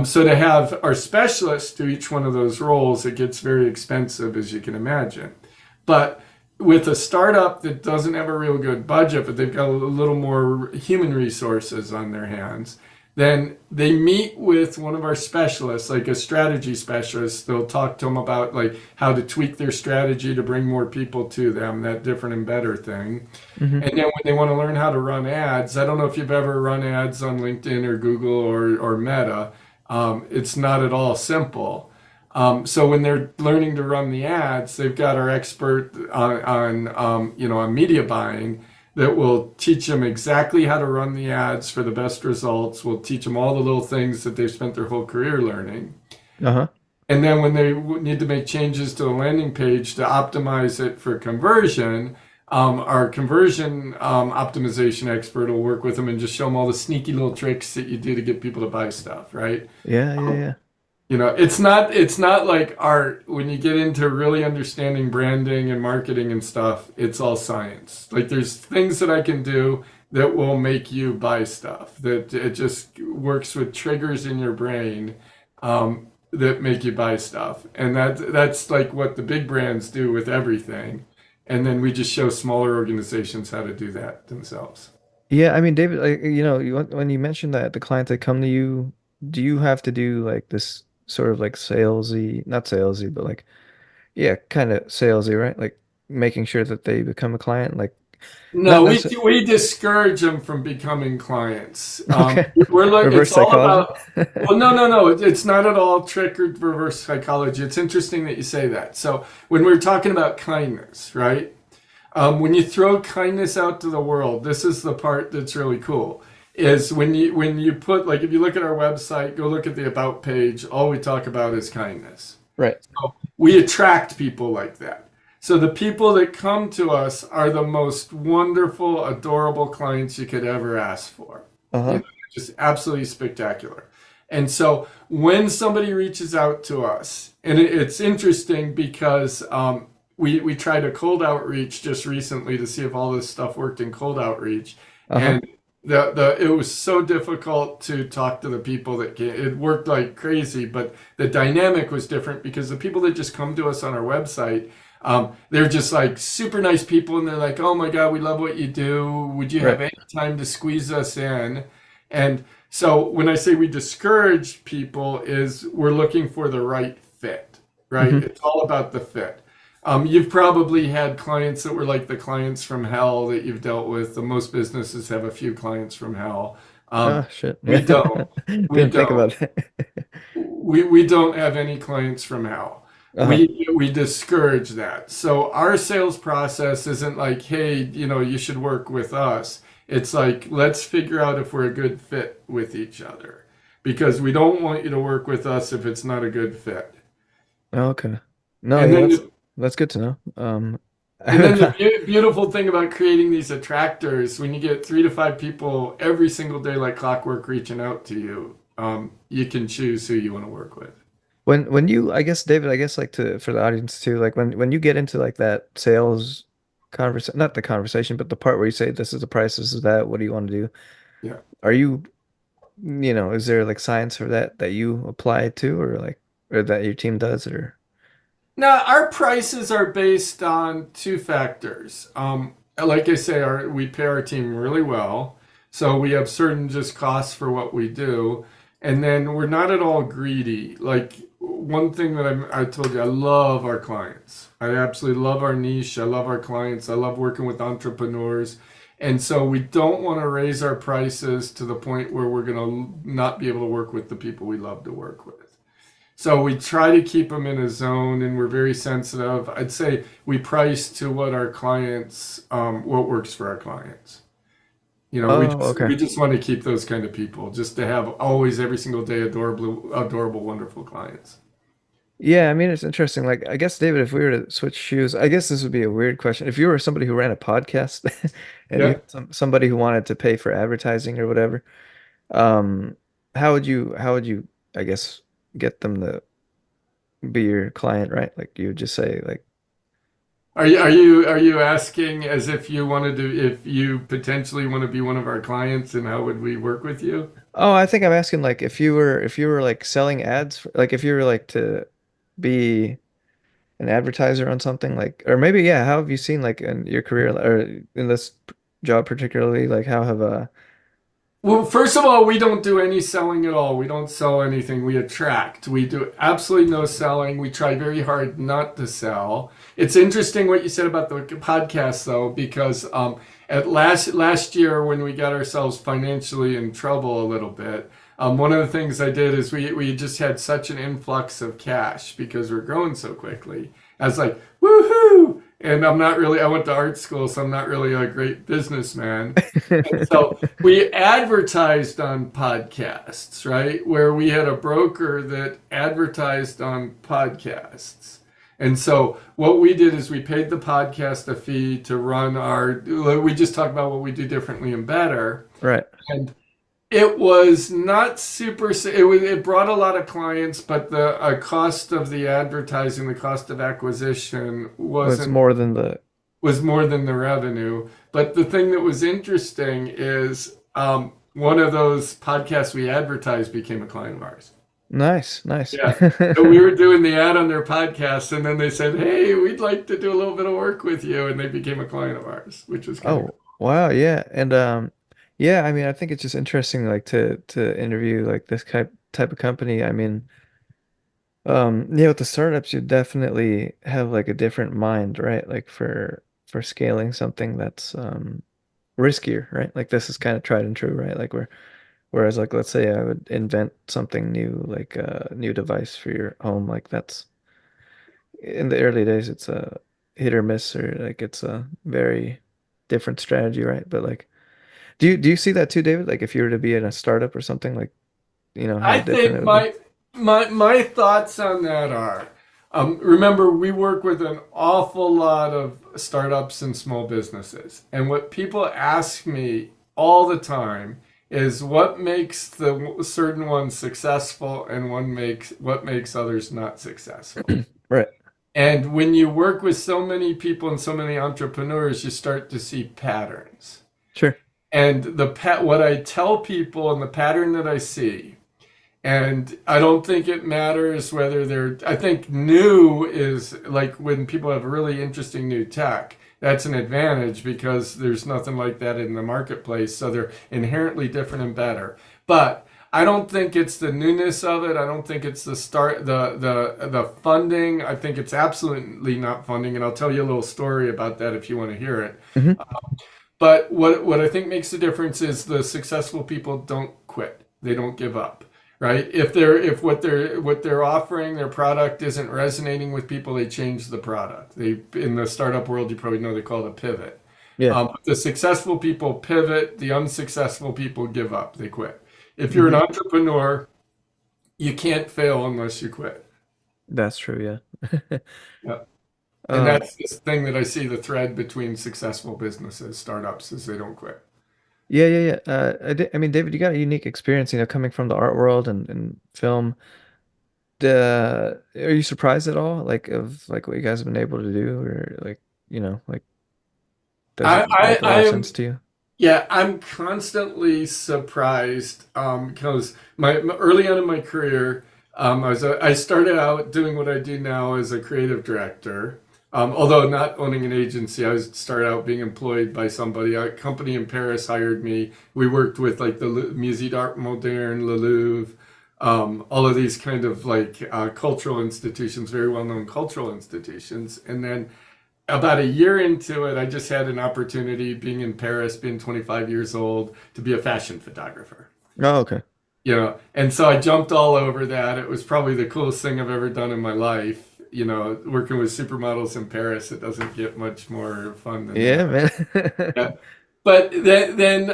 So to have our specialists do each one of those roles, it gets very expensive, as you can imagine. But with a startup that doesn't have a real good budget, but they've got a little more human resources on their hands, then they meet with one of our specialists, like a strategy specialist. They'll talk to them about like how to tweak their strategy to bring more people to them, that different and better thing. Hmm. And then when they want to learn how to run ads, I don't know if you've ever run ads on LinkedIn or Google or Meta. It's not at all simple. So when they're learning to run the ads, they've got our expert on media buying that will teach them exactly how to run the ads for the best results. We'll teach them all the little things that they've spent their whole career learning. Uh-huh. And then when they need to make changes to a landing page to optimize it for conversion, our conversion optimization expert will work with them and just show them all the sneaky little tricks that you do to get people to buy stuff, right? Yeah, yeah, yeah. It's not like art. When you get into really understanding branding and marketing and stuff, it's all science. Like there's things that I can do that will make you buy stuff. That it just works with triggers in your brain that make you buy stuff. And that's like what the big brands do with everything. And then we just show smaller organizations how to do that themselves. Yeah, I mean, David, when you mentioned that the clients that come to you, do you have to do like this sort of like salesy, not salesy, but like, yeah, kind of salesy, right? Like making sure that they become a client, like not No, we necessarily. we discourage them from becoming clients. Okay. It's Reverse all psychology. about. Well, no. It's not at all trick or reverse psychology. It's interesting that you say that. So when we're talking about kindness, right? When you throw kindness out to the world, this is the part that's really cool. Is when you put like if you look at our website, go look at the about page. All we talk about is kindness. Right. So we attract people like that. So the people that come to us are the most wonderful, adorable clients you could ever ask for. Uh-huh. Just absolutely spectacular. And so when somebody reaches out to us, and it's interesting because we tried a cold outreach just recently to see if all this stuff worked in cold outreach, Uh-huh. and it was so difficult to talk to the people that came. It worked like crazy, but the dynamic was different because the people that just come to us on our website, they're just like super nice people, and they're like, "Oh my God, we love what you do. Would you Right. have any time to squeeze us in?" And so when I say we discourage people, is we're looking for the right fit, right? Hmm. It's all about the fit. You've probably had clients that were like the clients from hell that you've dealt with. The most businesses have a few clients from hell. Oh shit. We Yeah. don't. We Didn't think don't. about that. We don't have any clients from hell. Uh-huh. We discourage that. So our sales process isn't like, hey, you should work with us. It's like, let's figure out if we're a good fit with each other. Because we don't want you to work with us if it's not a good fit. Okay. No, And yeah, then that's good to know. And then the beautiful thing about creating these attractors, when you get 3 to 5 people every single day like clockwork reaching out to you, you can choose who you want to work with. when you, I guess, David, I guess like to for the audience too, like when you get into like that sales conversation, not the conversation, but the part where you say this is the price, this is that, what do you want to do? Yeah. Are you, is there like science for that you apply to, or like, or that your team does, or Now, our prices are based on two factors. Like I say, we pay our team really well. So we have certain just costs for what we do. And then we're not at all greedy. Like one thing that I told you, I love our clients. I absolutely love our niche. I love our clients. I love working with entrepreneurs. And so we don't want to raise our prices to the point where we're going to not be able to work with the people we love to work with. So we try to keep them in a zone, and we're very sensitive. I'd say we price to what our clients, what works for our clients. You know, Oh, okay. we just want to keep those kind of people, just to have always every single day adorable, wonderful clients. Yeah, I mean it's interesting. Like I guess David, if we were to switch shoes, I guess this would be a weird question. If you were somebody who ran a podcast and you Yeah. had somebody who wanted to pay for advertising or whatever, um, how would you I guess get them to be your client, right? Like you would just say like, Are you asking as if you wanted to if you potentially want to be one of our clients, and how would we work with you? oh, I think I'm asking like if you were like selling ads for, like if you were like to be an advertiser on something like, or maybe yeah, how have you seen like in your career or in this job particularly, like how have Well, first of all, we don't do any selling at all. We don't sell anything. We attract. We do absolutely no selling. We try very hard not to sell. It's interesting what you said about the podcast, though, because at last year when we got ourselves financially in trouble a little bit, one of the things I did is we just had such an influx of cash because we're growing so quickly. I was like, woohoo! And I went to art school, so I'm not really a great businessman. And so we advertised on podcasts, right? Where we had a broker that advertised on podcasts. And so what we did is we paid the podcast a fee to run we just talked about what we do differently and better. right? And it was not it brought a lot of clients, but the cost of the advertising, the cost of acquisition Was wasn't more than the was more than the revenue. But the thing that was interesting is one of those podcasts we advertised became a client of ours. nice, nice. Yeah. So we were doing the ad on their podcast, and then they said, "Hey, we'd like to do a little bit of work with you," and they became a client of ours, which was kind of Oh, wow, yeah. And yeah, I mean I think it's just interesting like to interview like this type of company. I mean, yeah, with the startups you definitely have like a different mind, right? Like for scaling something that's riskier, right? Like this is kind of tried and true, right? Like whereas like let's say I would invent something new, like a new device for your home, like that's in the early days it's a hit or miss or like it's a very different strategy, right? But like do you see that too, David? Like if you were to be in a startup or something, like how I different think it would be. my thoughts on that are, remember we work with an awful lot of startups and small businesses, and what people ask me all the time is what makes the certain ones successful and what makes others not successful. Right. And when you work with so many people and so many entrepreneurs, you start to see patterns. Sure. And what I tell people and the pattern that I see, and I don't think it matters whether I think new is like when people have really interesting new tech, that's an advantage because there's nothing like that in the marketplace. So they're inherently different and better. But I don't think it's the newness of it. I don't think it's the funding. I think it's absolutely not funding. And I'll tell you a little story about that if you want to hear it. Hmm. But what I think makes the difference is the successful people don't quit. They don't give up, right? If what they're offering, their product isn't resonating with people, they change the product. They in the startup world, you probably know they call it a pivot. Yeah. The successful people pivot. The unsuccessful people give up. They quit. If you're an Hmm. entrepreneur, you can't fail unless you quit. That's true, yeah. Yeah. And Um, that's this thing that I see the thread between successful businesses, startups, is they don't quit. yeah, yeah, yeah. I mean, David, you got a unique experience, coming from the art world and film. Are you surprised at all, like of like what you guys have been able to do, or like, like does I, it make a I, lot I of am sense to you? Yeah, I'm constantly surprised because early on in my career, I started out doing what I do now as a creative director. Although not owning an agency, started out being employed by somebody. A company in Paris hired me. We worked with like the Musée d'Art Moderne, Le Louvre, all of these kind of like cultural institutions, very well-known cultural institutions, and then about a year into it, I just had an opportunity being in Paris, being 25 years old, to be a fashion photographer. Oh, okay. And so I jumped all over that. It was probably the coolest thing I've ever done in my life. Working with supermodels in Paris, it doesn't get much more fun than Yeah, that. man. Yeah. But then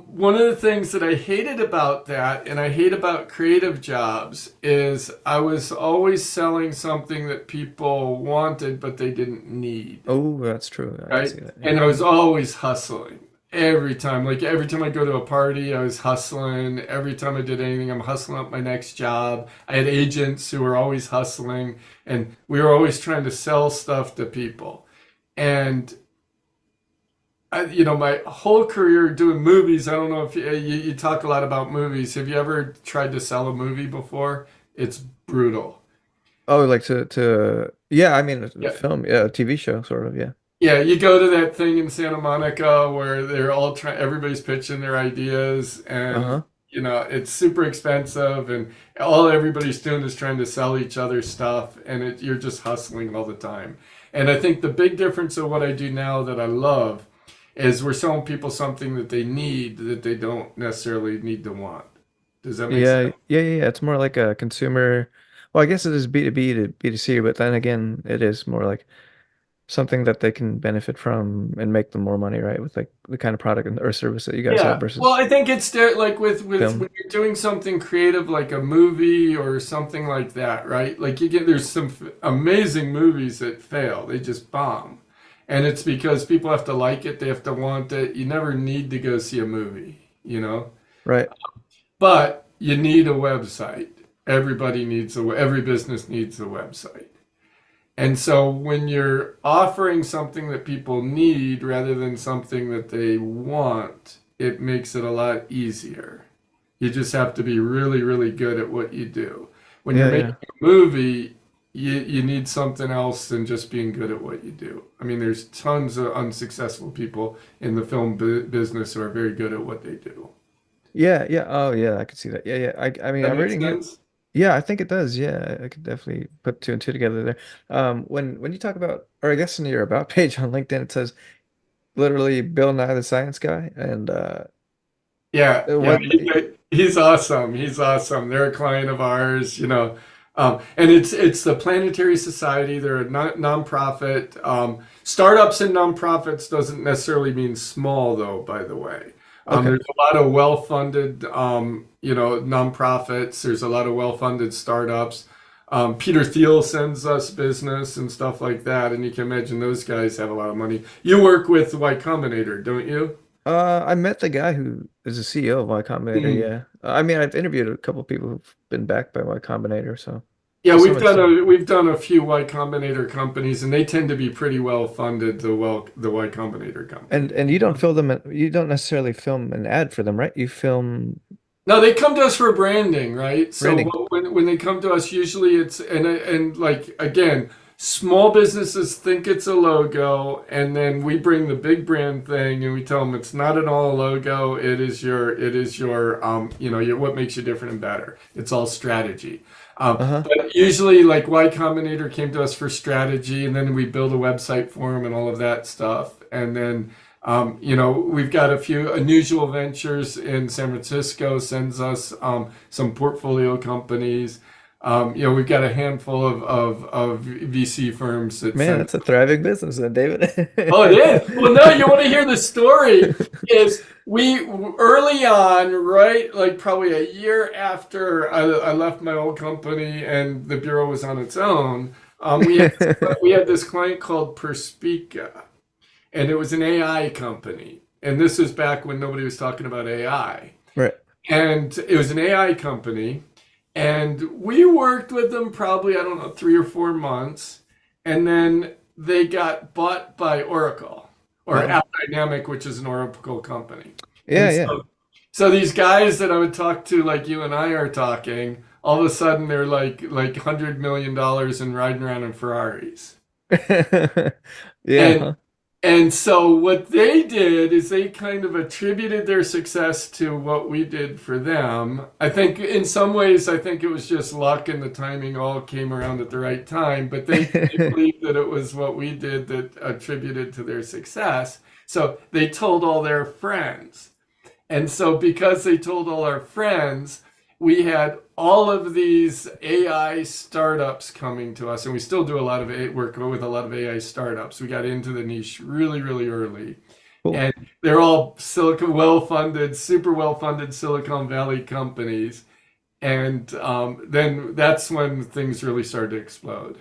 one of the things that I hated about that, and I hate about creative jobs, is I was always selling something that people wanted, but they didn't need, Oh, that's true. I can right? see that. Yeah. And I was always hustling every time. Like every time I go to a party, I was hustling. Every time I did anything, I'm hustling up my next job. I had agents who were always hustling, and we were always trying to sell stuff to people. And my whole career doing movies, I don't know if you talk a lot about movies. Have you ever tried to sell a movie before? It's brutal. Oh, like to yeah, I mean a Yeah. film, yeah, a TV show sort of, yeah. Yeah, you go to that thing in Santa Monica where they're all trying, everybody's pitching their ideas, and Uh-huh. it's super expensive, and all everybody's doing is trying to sell each other stuff, and you're just hustling all the time. And I think the big difference of what I do now that I love is we're selling people something that they need that they don't necessarily need to want. Does that make Yeah, sense? yeah, yeah, yeah. It's more like a consumer. Well, I guess it is B2B to B2C, but then again, it is more like something that they can benefit from and make them more money, right? With like the kind of product or service that you guys have Yeah. Well, versus I think it's there, like with film. when you're doing something creative like a movie or something like that, right? Like there's some amazing movies that fail. They just bomb. And it's because people have to like it, they have to want it. You never need to go see a movie. Right. But you need a website. Every business needs a website. And so when you're offering something that people need rather than something that they want, it makes it a lot easier. You just have to be really, really good at what you do. When you're Yeah, making yeah. a movie, you need something else than just being good at what you do. I mean, there's tons of unsuccessful people in the film business who are very good at what they do. Yeah, yeah. Oh, yeah, I could see that. Yeah, yeah. I mean, That I'm makes reading here. sense? Yeah, I think it does. Yeah, I could definitely put two and two together there. When you talk about, or I guess in your about page on LinkedIn, it says literally Bill Nye the Science Guy, and Yeah, yeah, what? he's awesome. He's awesome. They're a client of ours. And it's the Planetary Society. They're a nonprofit. Startups and nonprofits doesn't necessarily mean small, though, by the way. Okay, There's a lot of well-funded, nonprofits. There's a lot of well-funded startups. Peter Thiel sends us business and stuff like that, and you can imagine those guys have a lot of money. You work with Y Combinator, don't you? I met the guy who is the CEO of Y Combinator. Mhm. Yeah, I mean, I've interviewed a couple people who've been backed by Y Combinator, so Yeah, to some extent. we've done a few Y Combinator companies, and they tend to be pretty well funded. The Y Combinator company. And you don't film them. You don't necessarily film an ad for them, right? You film No, they come to us for branding, right? So branding. when they come to us, usually it's and like again, small businesses think it's a logo, and then we bring the big brand thing, and we tell them it's not at all a logo. It is your what makes you different and better. It's all strategy. Uh-huh. But usually, like Y Combinator came to us for strategy, and then we build a website for them and all of that stuff, and then. We've got a few unusual ventures in San Francisco, sends us some portfolio companies. We've got a handful of VC firms that Man, send. that's a thriving business then, Oh, it David. is. Well, no, you want to hear the story? Is we early on, right? Like probably a year after I left my old company and the bureau was on its own. We had this client called Perspica, and it was an AI company. And this is back when nobody was talking about AI. Right. And it was an AI company. And we worked with them probably, I don't know, 3 or 4 months. And then they got bought by Oracle or Uh-oh. App Dynamic, which is an Oracle company. Yeah, And yeah. so these guys that I would talk to, like you and I are talking, all of a sudden they're like $100 million and riding around in Ferraris. Yeah, And huh? And so what they did is they kind of attributed their success to what we did for them. I think in some ways, I think it was just luck and the timing all came around at the right time, but they believed that it was what we did that attributed to their success. So they told all their friends. And so because they told all our friends, we had all of these AI startups coming to us, and we still do a lot of work with a lot of AI startups. We got into the niche really, really early, Cool. and they're all well-funded, super well-funded Silicon Valley companies. And then that's when things really started to explode.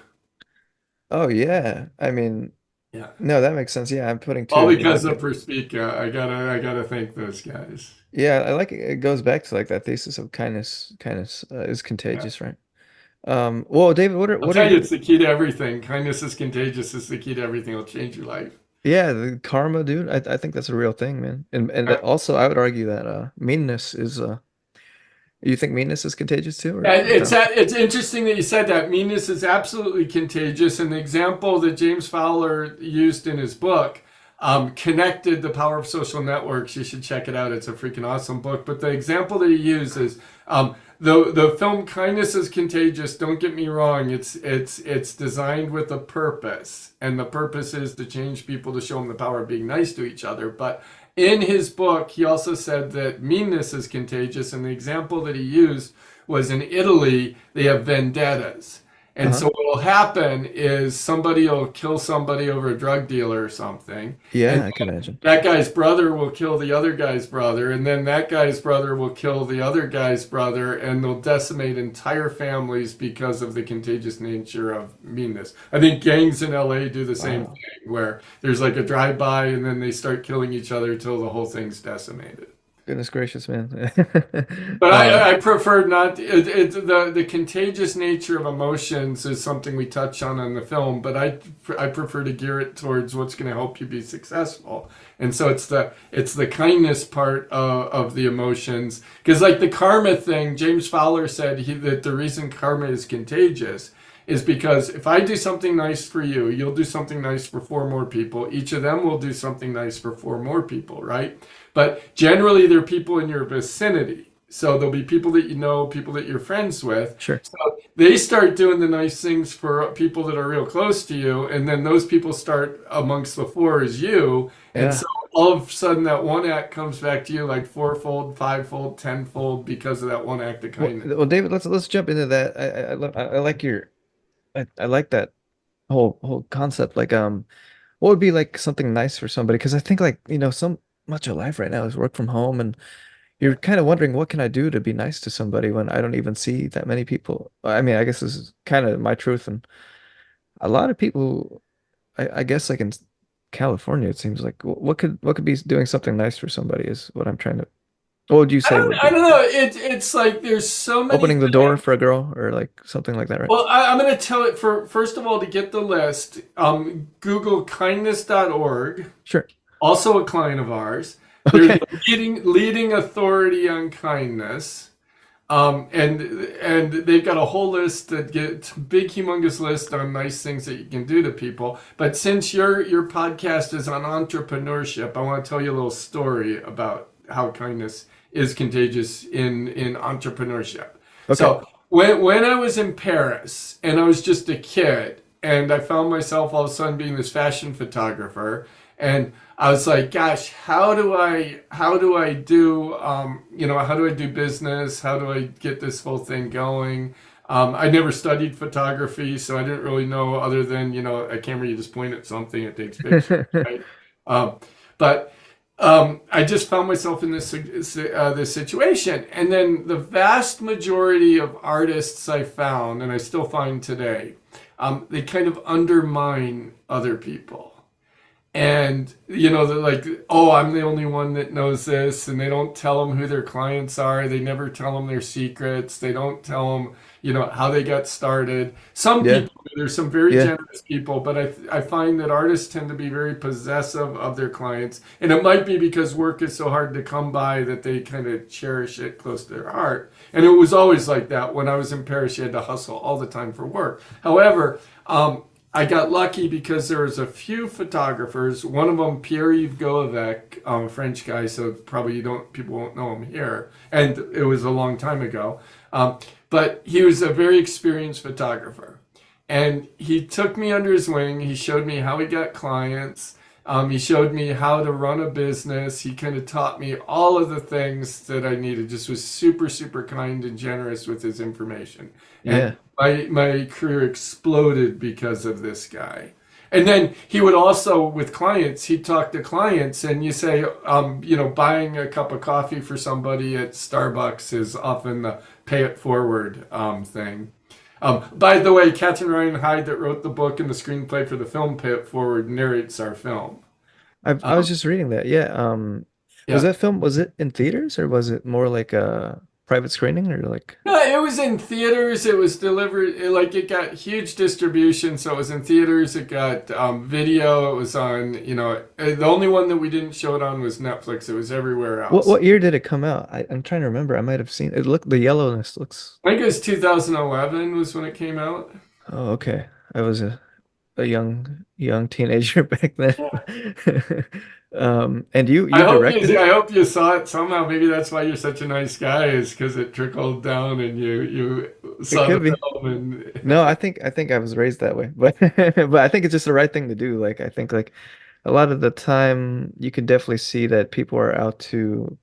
Oh yeah. I mean, Yeah, no, that makes sense. Yeah, I'm putting two all and two because of together. Perspica. I gotta thank those guys. Yeah, I like it. It goes back to like that thesis of kindness is Yeah. contagious, right? Well, David, I'll what are tell you, you? it's the key to everything. Kindness is contagious. It's the key to everything. It'll change your life. Yeah, the karma, dude. I think that's a real thing, man. And also, I would argue that meanness is you think meanness is contagious too, or And no? it's interesting that you said that. Meanness is absolutely contagious. And the example that James Fowler used in his book connected the power of social networks. You should check it out. It's a freaking awesome book. But the example that he uses, the film Kindness is Contagious. Don't get me wrong. It's designed with a purpose, and the purpose is to change people to show them the power of being nice to each other. But in his book, he also said that meanness is contagious, and the example that he used was in Italy, they have vendettas. And Uh-huh. so what will happen is somebody will kill somebody over a drug dealer or something, and Yeah, I can imagine. that guy's brother will kill the other guy's brother, and then that guy's brother will kill the other guy's brother, and they'll decimate entire families because of the contagious nature of meanness. I think gangs in LA do the same Wow. thing, where there's like a drive-by, and then they start killing each other till the whole thing's decimated. Goodness gracious, man. But Um, I prefer not. The contagious nature of emotions is something we touch on in the film, but I prefer to gear it towards what's going to help you be successful. And so it's the kindness part of the emotions, because like the karma thing, James Fowler said that the reason karma is contagious is because if I do something nice for you, you'll do something nice for four more people. Each of them will do something nice for four more people, right? But generally, they're people in your vicinity. So there'll be people that you know, people that you're friends with. sure. So they start doing the nice things for people that are real close to you, and then those people start amongst the four as you. And Yeah. so all of a sudden, that one act comes back to you like fourfold, fivefold, tenfold because of that one act of kindness. Well, David, let's jump into that. I like your I like that whole concept. Like, what would be like something nice for somebody? Because I think like, so much of life right now is work from home, and you're kind of wondering what can I do to be nice to somebody when I don't even see that many people. I mean, I guess this is kind of my truth, and a lot of people, I guess like in California, it seems like what could be doing something nice for somebody is what I'm trying to. What would you I say don't, would I be? don't know. It's like there's so many Opening the door things. for a girl or like something like that, right? Well, I'm going to tell it for first of all to get the list. Google kindness.org, Sure. also a client of ours. They're Okay. the leading authority on kindness. And they've got a whole list that gets big, humongous list on nice things that you can do to people. But since your podcast is on entrepreneurship, I want to tell you a little story about how kindness is contagious in entrepreneurship. Okay. So when I was in Paris and I was just a kid, and I found myself all of a sudden being this fashion photographer, and I was like, gosh, how do I do how do I do business? How do I get this whole thing going? I never studied photography, so I didn't really know other than a camera. You just point at something, it takes pictures, right? Um, but I just found myself in this situation, and then the vast majority of artists I found, and I still find today, they kind of undermine other people. And they're like, oh, I'm the only one that knows this, and they don't tell them who their clients are. They never tell them their secrets. They don't tell them how they got started. Some Yeah. people, there's some very Yeah. generous people, but I find that artists tend to be very possessive of their clients, and it might be because work is so hard to come by that they kind of cherish it close to their heart. And it was always like that. When I was in Paris, you had to hustle all the time for work. However, I got lucky because there was a few photographers. One of them, Pierre-Yves Golovec, a French guy, so probably people won't know him here, and it was a long time ago. But he was a very experienced photographer, and he took me under his wing. He showed me how he got clients, He showed me how to run a business. He kind of taught me all of the things that I needed. Just was super, super kind and generous with his information. And Yeah. my career exploded because of this guy. And then he would also, with clients, he'd talk to clients, and you say, buying a cup of coffee for somebody at Starbucks is often the pay it forward thing. By the way, Catherine Ryan Hyde, that wrote the book and the screenplay for the film Pay It Forward, narrates our film. I was Um, just reading that. Yeah. Was yeah. that film, was it in theaters or was it more like a private screening or like No, it was in theaters. It was delivered, it got huge distribution. So it was in theaters. It got video. It was on, the only one that we didn't show it on was Netflix. It was everywhere else. what year did it come out? I'm trying to remember. I might have seen it. Look, the yellowness looks. I think it was 2011 was when it came out. Oh, okay. I was a young teenager back then. And you directed I it? hope you saw it somehow. Maybe that's why you're such a nice guy, is because it trickled down and you It saw the could be. film and No, I think I was raised that way, but but I think it's just the right thing to do. Like I think like a lot of the time you can definitely see that people are out to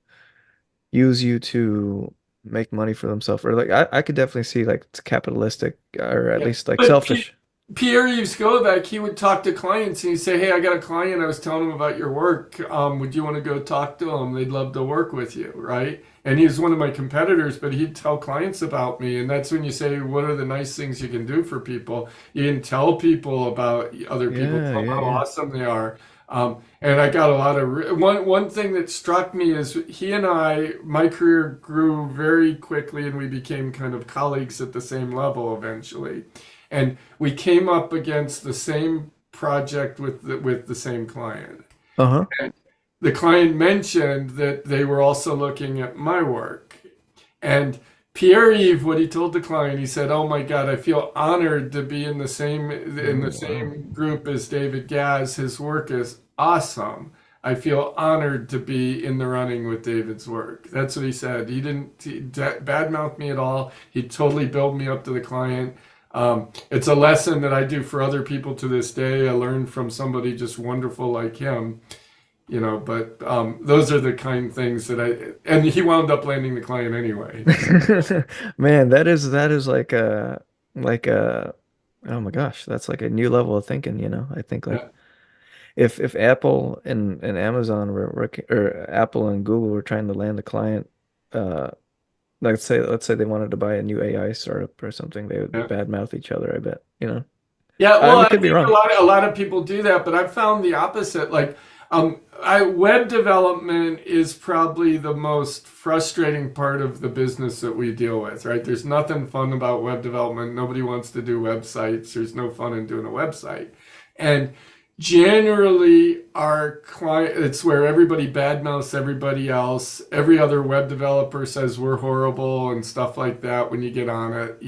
use you to make money for themselves, or like I could definitely see like it's capitalistic or at yeah. least like But selfish. Pierre-Yves Skovac, he would talk to clients and he'd say, "Hey, I got a client. I was telling him about your work. Would you want to go talk to them? They'd love to work with you, right?" And he was one of my competitors, but he'd tell clients about me. And that's when you say, what are the nice things you can do for people? You can tell people about other people, Yeah, tell them yeah, how yeah. awesome they are. And I got a lot of one thing that struck me is he and my career grew very quickly, and we became kind of colleagues at the same level eventually. And we came up against the same project with the same client. Uh-huh. And the client mentioned that they were also looking at my work. And Pierre-Yves, what he told the client, he said, "Oh my God, I feel honored to be in the Oh, wow. same group as David Gaz. His work is awesome. I feel honored to be in the running with David's work." That's what he said. He badmouth me at all. He totally built me up to the client. It's a lesson that I do for other people to this day. I learned from somebody just wonderful like him, but those are the kind things and he wound up landing the client anyway. Man, that is like a oh my gosh, that's like a new level of thinking, you know. I think like Yeah, if Apple and Amazon were working or Apple and Google were trying to land a client, uh let's say they wanted to buy a new AI startup or something, they would yeah. badmouth each other, I bet, you know. Yeah, I well, mean, I could be think wrong. a lot of people do that, but I've found the opposite. Like, web development is probably the most frustrating part of the business that we deal with, right? There's nothing fun about web development. Nobody wants to do websites. There's no fun in doing a website. And generally, our client, it's where everybody badmouths everybody else. Every other web developer says we're horrible and stuff like that when you get on it.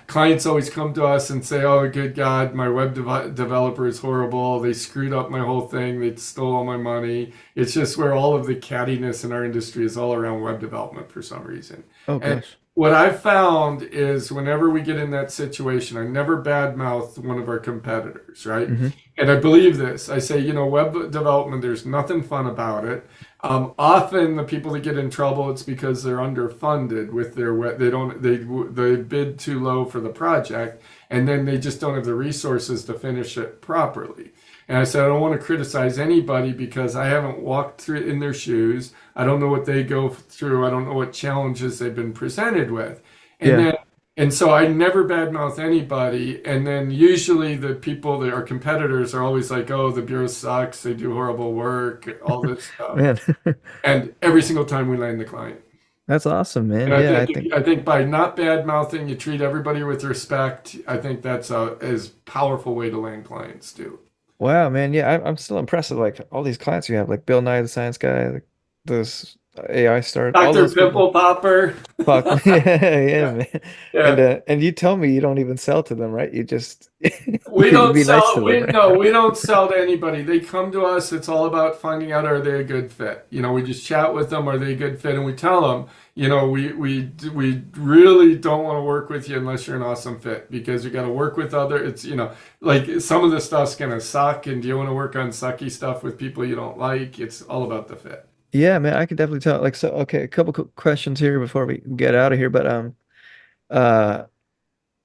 Clients always come to us and say, "Oh, good God, my developer is horrible. They screwed up my whole thing. They stole all my money." It's just where all of the cattiness in our industry is all around web development for some reason. Oh And gosh. what I've found is whenever we get in that situation, I never badmouth one of our competitors, right? Hmm. And I believe this. I say, web development, there's nothing fun about it. Often the people that get in trouble, it's because they're underfunded with their web. They bid too low for the project, and then they just don't have the resources to finish it properly. And I said, I don't want to criticize anybody because I haven't walked through in their shoes. I don't know what they go through. I don't know what challenges they've been presented with. And Yeah. then and so I never badmouth anybody. And then usually the people that are competitors are always like, "Oh, the bureau sucks. They do horrible work, all this stuff." Man. And every single time we land the client. That's awesome, man. And I Yeah, I think think I think by not bad mouthing, you treat everybody with respect. I think that's a as powerful way to land clients too. wow, man. Yeah, I'm still impressed with like all these clients you have, like Bill Nye the Science Guy, like this AI start, all Dr. those people. Pimple Popper. Fuck. Yeah, yeah, Yeah. man. Yeah. And you tell me you don't even sell to them, right? You just We you don't be nice sell to them, we right? no, we don't sell to anybody. They come to us. It's all about finding out are they a good fit. We just chat with them, are they a good fit, and we tell them, we really don't want to work with you unless you're an awesome fit because you got to work with other it's like some of the stuff's gonna suck, and do you want to work on sucky stuff with people you don't like? It's all about the fit. Yeah, man, I could definitely tell. Like, so, okay, a couple questions here before we get out of here. But uh,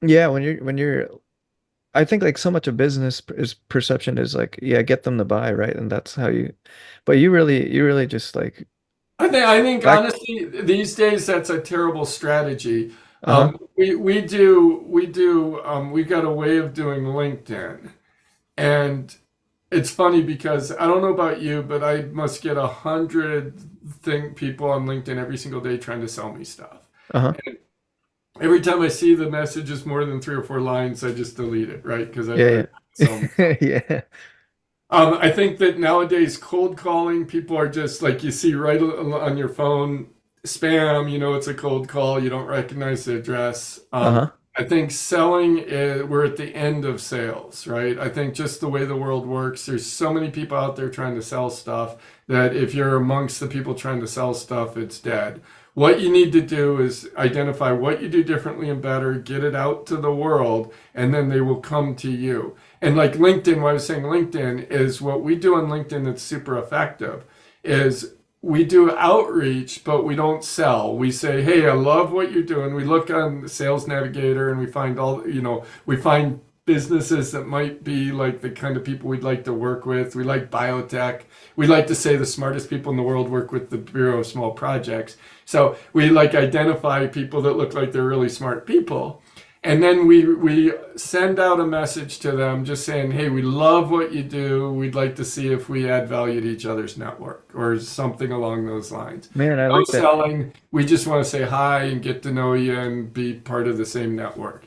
yeah, when you're, I think like so much of business is perception is like, yeah, get them to buy, right? And that's how you. But you really just like I think back. honestly these days that's a terrible strategy. Uh-huh. We've got a way of doing LinkedIn, and it's funny because I don't know about you, but I must get 100 people on LinkedIn every single day trying to sell me stuff. Uh-huh. And every time I see the message is more than 3 or 4 lines, I just delete it, right? Because I Yeah, sell me yeah. something. Yeah. I think that nowadays cold calling, people are just like you see right on your phone, spam, it's a cold call, you don't recognize the address. Uh-huh. I think selling is, we're at the end of sales, right? I think just the way the world works, there's so many people out there trying to sell stuff that if you're amongst the people trying to sell stuff, it's dead. What you need to do is identify what you do differently and better, get it out to the world, and then they will come to you. And like LinkedIn, what I was saying, LinkedIn is what we do on LinkedIn that's super effective is we do outreach, but we don't sell. We say, hey, I love what you're doing. We look on the Sales Navigator and we find we find businesses that might be like the kind of people we'd like to work with. We like biotech. We like to say the smartest people in the world work with the Bureau of Small Projects. So we like identify people that look like they're really smart people. And then we send out a message to them just saying, hey, we love what you do. We'd like to see if we add value to each other's network or something along those lines. Man, I No like that. selling. We just want to say hi and get to know you and be part of the same network.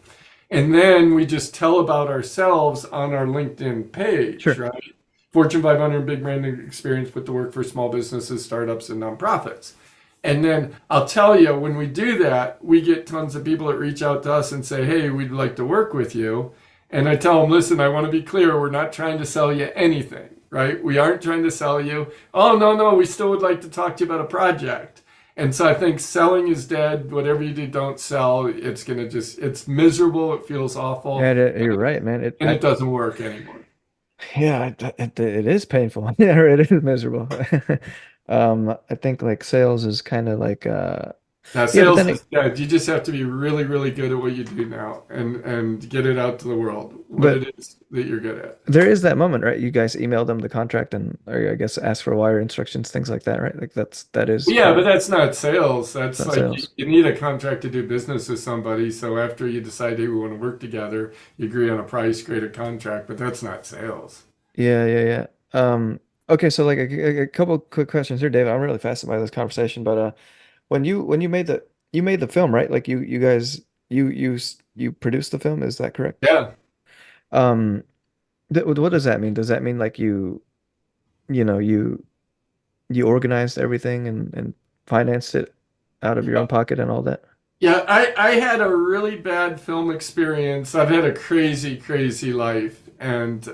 And then we just tell about ourselves on our LinkedIn page, Sure. right? Fortune 500 big branding experience put to work for small businesses, startups, and nonprofits. And then I'll tell you, when we do that, we get tons of people that reach out to us and say, hey, we'd like to work with you. And I tell them, listen, I want to be clear, we're not trying to sell you anything, right? We aren't trying to sell you. Oh, no, no, we still would like to talk to you about a project. And so I think selling is dead. Whatever you do, don't sell. It's going to it's miserable. It feels awful. And you're right, man. And it doesn't work anymore. Yeah, it is painful. Yeah, it is miserable. I think like sales is kind of like Now, yeah, but sales then is dead. You just have to be really, really good at what you do now and get it out to the world, what but it is that you're good at. there is that moment, right? You guys email them the contract and or I guess ask for wire instructions, things like that, right? Like that is Yeah, part but of that's not sales. it's That's not like you, sales. you need a contract to do business with somebody. So after you decide, hey, we want to work together, you agree on a price, create a contract, but that's not sales. Yeah, yeah, yeah. Okay, so like a couple quick questions here, David. I'm really fascinated by this conversation, but when you made the film, right? Like you guys you produced the film, is that correct? Yeah. Um, what does that mean? Does that mean like you know you organized everything and financed it out of your own Yeah. pocket and all that? Yeah, I had a really bad film experience. I've had a crazy, crazy life. And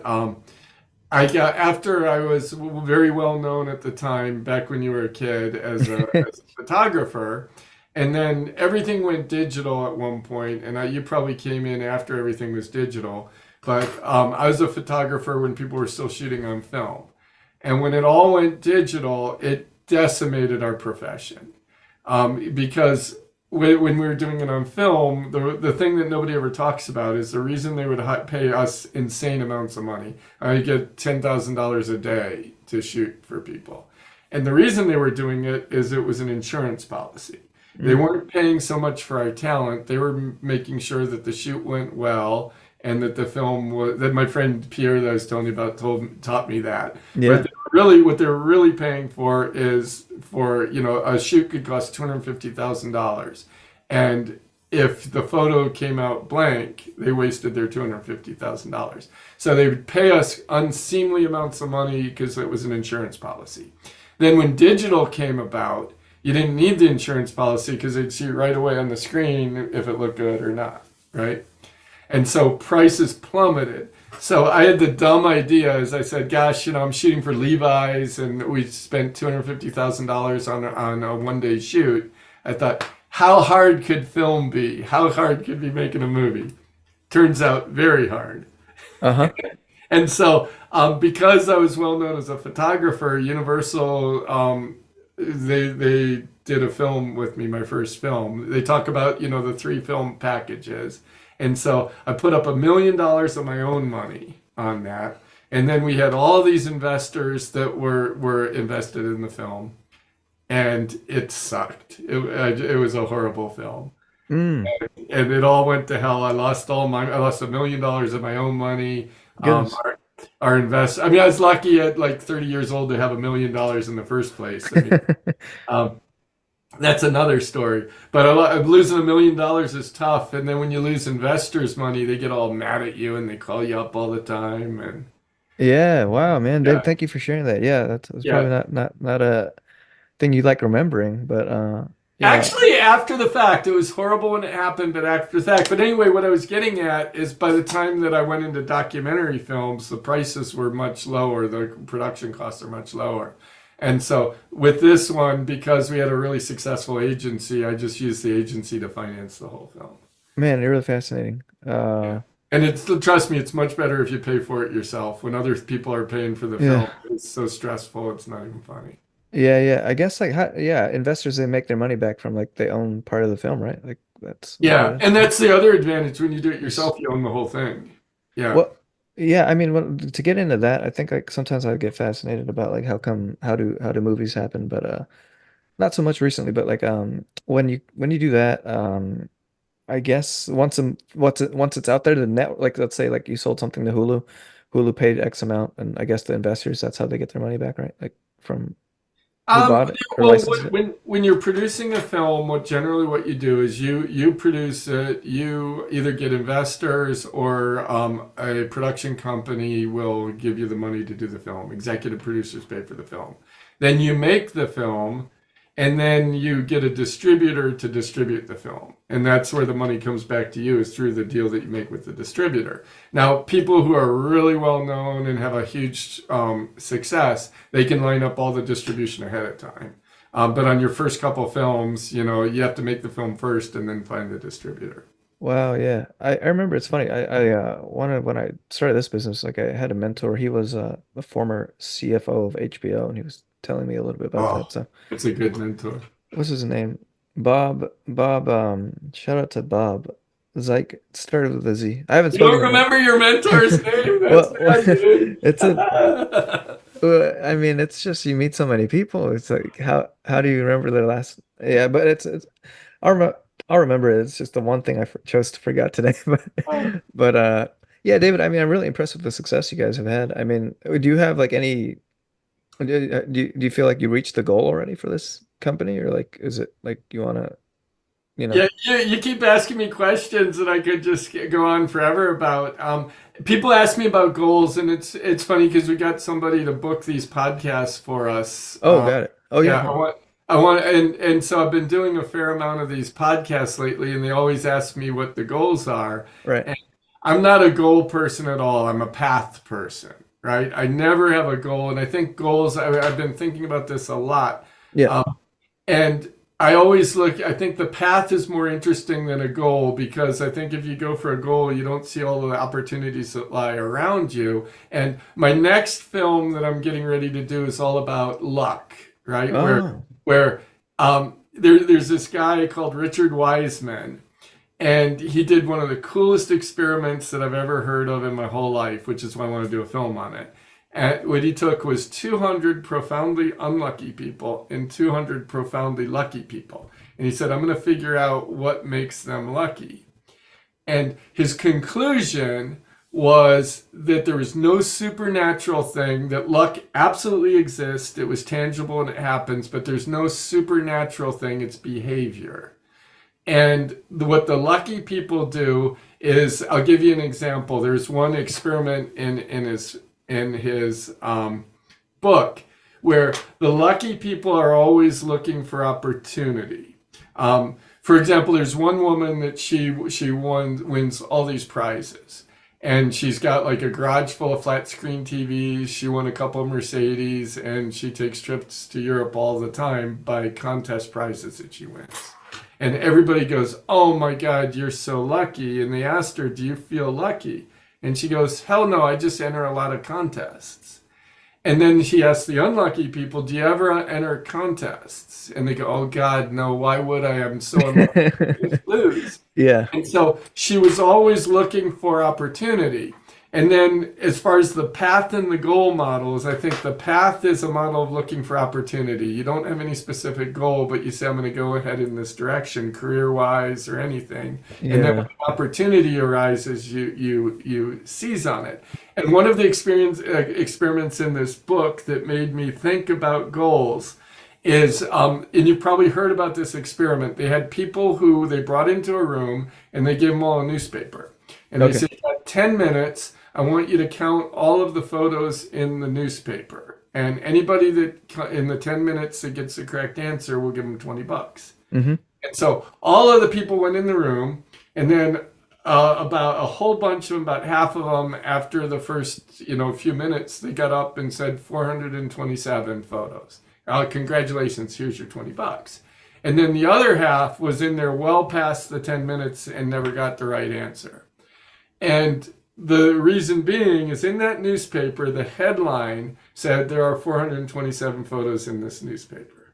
I got after I was very well known at the time, back when you were a kid, as a photographer, and then everything went digital at one point, and you probably came in after everything was digital. But I was a photographer when people were still shooting on film, and when it all went digital, it decimated our profession because when we were doing it on film, the thing that nobody ever talks about is the reason they would pay us insane amounts of money. I get $10,000 a day to shoot for people. And the reason they were doing it is it was an insurance policy. They Mm. weren't paying so much for our talent. They were making sure that the shoot went well and that the film was, that my friend Pierre that I was telling you about taught me that. But Yeah. what they're really paying for is for, a shoot could cost $250,000. And if the photo came out blank, they wasted their $250,000. So they would pay us unseemly amounts of money because it was an insurance policy. Then when digital came about, you didn't need the insurance policy because they'd see right away on the screen if it looked good or not, right? And so prices plummeted. So I had the dumb idea, as I said, gosh, I'm shooting for Levi's, and we spent $250,000 on a 1 day shoot. I thought, how hard could film be? How hard could be making a movie? Turns out very hard. Uh-huh. And so, because I was well known as a photographer, Universal, they did a film with me, my first film. They talk about, the 3 film packages. And so I put up $1 million of my own money on that. And then we had all these investors that were invested in the film. And it sucked. It was a horrible film. Mm, And it all went to hell. I lost $1 million of my own money. goodness. Our invest. I mean, I was lucky at like 30 years old to have $1 million in the first place. I mean, um, that's another story. But losing $1 million is tough. And then when you lose investors' money, they get all mad at you and they call you up all the time. And Yeah, wow, man. David, yeah, thank you for sharing that. Yeah, that's yeah. probably not a thing you like remembering, but yeah. Actually, after the fact, it was horrible when it happened, but after the fact. But anyway, what I was getting at is by the time that I went into documentary films, the prices were much lower, the production costs are much lower. And so with this one, because we had a really successful agency, I just used the agency to finance the whole film. Man, you're really fascinating. Yeah. And trust me, it's much better if you pay for it yourself. When other people are paying for the film, Yeah. it's so stressful, it's not even funny. Yeah, yeah. I guess like yeah, investors they make their money back from like they own part of the film, right? Like that's what it Yeah, is. and that's the other advantage when you do it Yes. yourself, you own the whole thing. Yeah. Well, yeah, I mean, to get into that, I think like sometimes I get fascinated about like how do movies happen, but not so much recently, but like when you do that, I guess once it's out there, the net like let's say like you sold something to Hulu, Hulu paid X amount, and I guess the investors that's how they get their money back, right? Like from who Um, bought it or well, licensed it. when you're producing a film, what you do is you produce it. You either get investors or a production company will give you the money to do the film. Executive producers pay for the film. Then you make the film, and then you get a distributor to distribute the film, and that's where the money comes back to you is through the deal that you make with the distributor. Now, people who are really well known and have a huge success, they can line up all the distribution ahead of time. But on your first couple films, you have to make the film first and then find the distributor. Wow, yeah. I remember it's funny. I wanted when I started this business, like I had a mentor. He was a former CFO of HBO and he was telling me a little bit about that. Oh, So it's a good mentor. what's his name? Bob, shout out to Bob. Zyke started with a Z. I haven't You don't spoken to him. remember your mentor's name? That's Well, bad, dude. it's a I mean, it's just you meet so many people. It's like how do you remember their last? Yeah, but it's I'll remember it. It's just the one thing I chose to forget today. But yeah, David. I mean, I'm really impressed with the success you guys have had. I mean, do you have like any? Do you feel like you reached the goal already for this company, or like is it like you want to, you know? Yeah, you keep asking me questions that I could just go on forever about. People ask me about goals, and it's funny because we got somebody to book these podcasts for us. Oh, got it. Oh Yeah, yeah, and so I've been doing a fair amount of these podcasts lately, and they always ask me what the goals are. right. And I'm not a goal person at all. I'm a path person, right? I never have a goal, and I think goals. I've been thinking about this a lot. Yeah. Um, and I always I think the path is more interesting than a goal because I think if you go for a goal, you don't see all the opportunities that lie around you. And my next film that I'm getting ready to do is all about luck, right? Oh, There's this guy called Richard Wiseman, and he did one of the coolest experiments that I've ever heard of in my whole life, which is why I want to do a film on it. And what he took was 200 profoundly unlucky people and 200 profoundly lucky people. And he said, I'm going to figure out what makes them lucky. And his conclusion was that there was no supernatural thing, that luck absolutely exists, it was tangible and it happens, but there's no supernatural thing, it's behavior. And what the lucky people do is, I'll give you an example. There's one experiment in his book where the lucky people are always looking for opportunity. For example, there's one woman that she wins all these prizes, and she's got like a garage full of flat screen TVs. She won a couple of Mercedes, and she takes trips to Europe all the time by contest prizes that she wins. And everybody goes, "Oh my God, you're so lucky." And they asked her, "Do you feel lucky?" And she goes, "Hell no, I just enter a lot of contests." And then she asks the unlucky people, "Do you ever enter contests?" And they go, "Oh God, no, why would I? I'm so unlucky. I just lose." Yeah. And so she was always looking for opportunity. And then, as far as the path and the goal models, I think the path is a model of looking for opportunity. You don't have any specific goal, but you say, "I'm going to go ahead in this direction, career-wise or anything." And then when Yeah. opportunity arises, you seize on it. And one of the experiments in this book that made me think about goals is, and you've probably heard about this experiment. They had people who they brought into a room and they gave them all a newspaper. And they Okay. said, "You got 10 minutes. I want you to count all of the photos in the newspaper. And anybody that in the 10 minutes that gets the correct answer, we'll give them $20." Hmm. And so all of the people went in the room, and then about a whole bunch of them, about half of them, after the first few minutes, they got up and said 427 photos. Congratulations, here's your $20. And then the other half was in there well past the 10 minutes and never got the right answer. And the reason being is in that newspaper, the headline said there are 427 photos in this newspaper.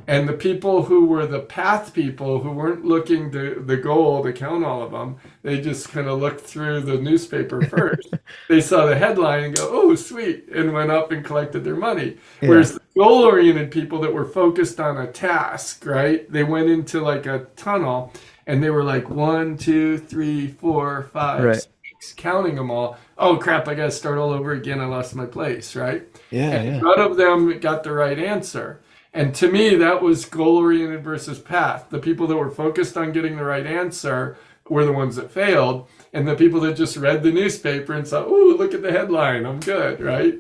And the people who were the path people who weren't looking to the goal to count all of them, they just kind of looked through the newspaper first. They saw the headline and go, "Oh, sweet," and went up and collected their money. Yeah. Whereas the goal-oriented people that were focused on a task, right? They went into like a tunnel and they were like 1, 2, 3, 4, 5, Right. 6, counting them all. "Oh crap, I got to start all over again. I lost my place," right? Yeah. And Yeah. none of them got the right answer. And to me, that was goal oriented versus path. The people that were focused on getting the right answer were the ones that failed. And the people that just read the newspaper and saw, "Ooh, look at the headline, I'm good," right?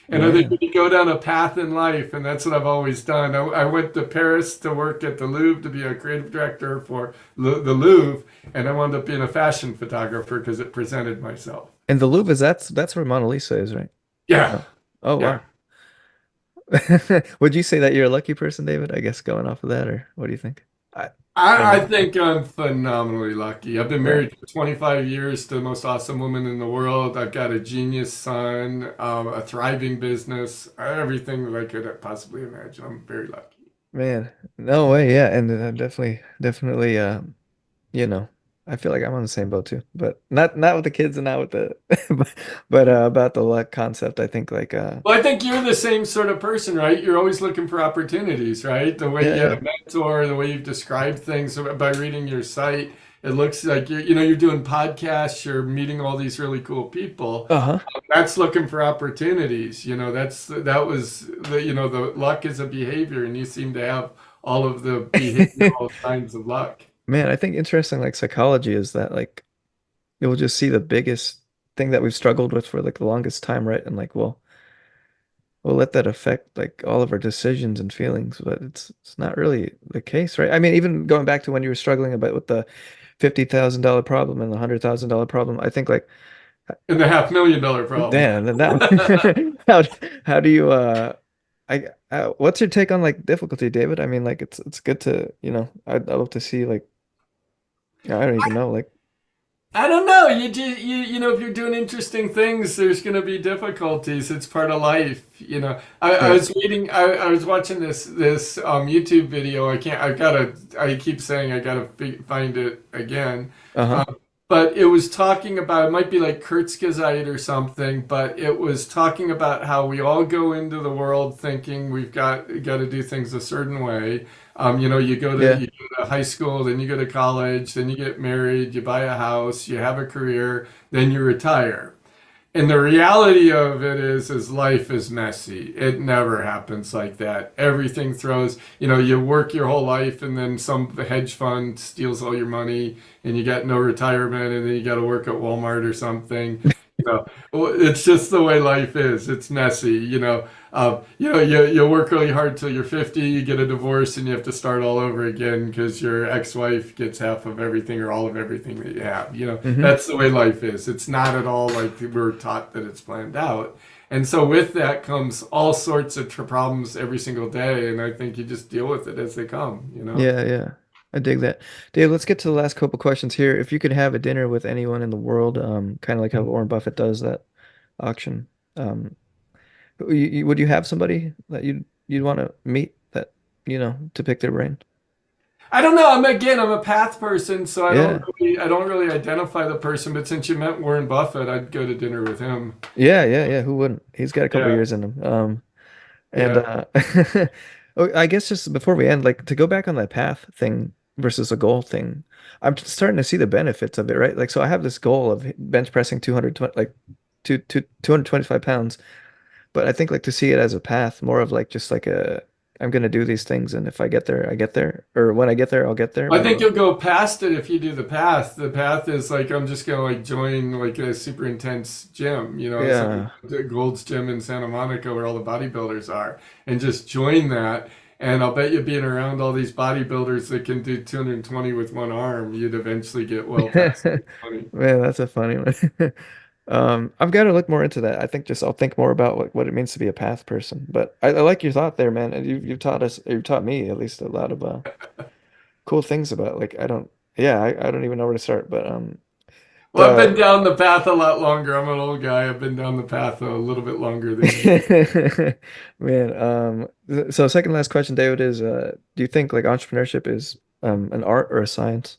And I think Yeah. when you go down a path in life, and that's what I've always done. I went to Paris to work at the Louvre to be a creative director for the Louvre, and I wound up being a fashion photographer because it presented myself. And the Louvre is that's where Mona Lisa is, right? Yeah, Oh. Oh yeah. wow. Would you say that you're a lucky person, David? I guess going off of that, or what do you think? I don't I know. think I'm phenomenally lucky. I've been Right. married for 25 years to the most awesome woman in the world. I've got a genius son, a thriving business, everything that I could possibly imagine. I'm very lucky. Man, no way. Yeah, and definitely, you know, I feel like I'm on the same boat too, but not with the kids and not with the, but about the luck concept. I think like, Well, I think you're the same sort of person, right? You're always looking for opportunities, right? The way yeah, you have yeah, a mentor, the way you've described things by reading your site, it looks like you're doing podcasts, you're meeting all these really cool people. uh-huh. That's looking for opportunities. That was the luck is a behavior, and you seem to have all of the behavioral signs of luck. Man, I think interesting like psychology is that like you'll just see the biggest thing that we've struggled with for like the longest time, right? And like, well, we'll let that affect like all of our decisions and feelings, but it's not really the case, right? I mean, even going back to when you were struggling about with the $50,000 problem and the $100,000 problem, I think like, And the $500,000 problem. damn, then that how how do you what's your take on like difficulty, David? I mean, like it's good to, I'd love to see like I don't even know, like I don't know. If you're doing interesting things, there's going to be difficulties. It's part of life. I right. was reading. I was watching this YouTube video. I keep saying I gotta find it again. Uh-huh. Um, but it was talking about, it might be like Kurzgesagt or something, but it was talking about how we all go into the world thinking we've got to do things a certain way. Yeah. You go to high school, then you go to college, then you get married, you buy a house, you have a career, then you retire. And the reality of it is life is messy. It never happens like that. Everything throws, you work your whole life and then some hedge fund steals all your money and you got no retirement and then you got to work at Walmart or something. Well, it's just the way life is. It's messy, you know. You work really hard till you're 50, you get a divorce, and you have to start all over again because your ex-wife gets half of everything or all of everything that you have. You know, Hmm. that's the way life is. It's not at all like we're taught that it's planned out. And so with that comes all sorts of problems every single day, and I think you just deal with it as they come, you know. Yeah, yeah. I dig that. Dave, let's get to the last couple questions here. If you could have a dinner with anyone in the world, kind of like how Warren Buffett does that auction, um, would you have somebody that you'd want to meet that, to pick their brain? I don't know. I'm a path person, so Yeah. I don't really identify the person. But since you met Warren Buffett, I'd go to dinner with him. Yeah, yeah, yeah. Who wouldn't? He's got a couple Yeah, years in him. And yeah. oh, I guess just before we end, like to go back on that path thing versus a goal thing, I'm just starting to see the benefits of it, right? Like, so I have this goal of bench pressing 220, like 225 pounds, but I think like to see it as a path, more of like just like I'm gonna do these things, and if I get there, I get there, or when I get there, I'll get there. I But think you'll go past it if you do the path. The path is like I'm just gonna like join like a super intense gym. You know, it's like yeah. the Gold's Gym in Santa Monica where all the bodybuilders are, and just join that. And I'll bet you being around all these bodybuilders that can do 220 with one arm, you'd eventually get well past 220. Man, that's a funny one. I've got to look more into that. I think just I'll think more about what it means to be a path person. But I like your thought there, man. And you've taught us, you've taught me at least a lot of cool things about like yeah, I don't even know where to start. But Well, I've been the down the path a lot longer. I'm an old guy. I've been down the path a little bit longer than you. man, so second last question, David, is do you think like entrepreneurship is an art or a science?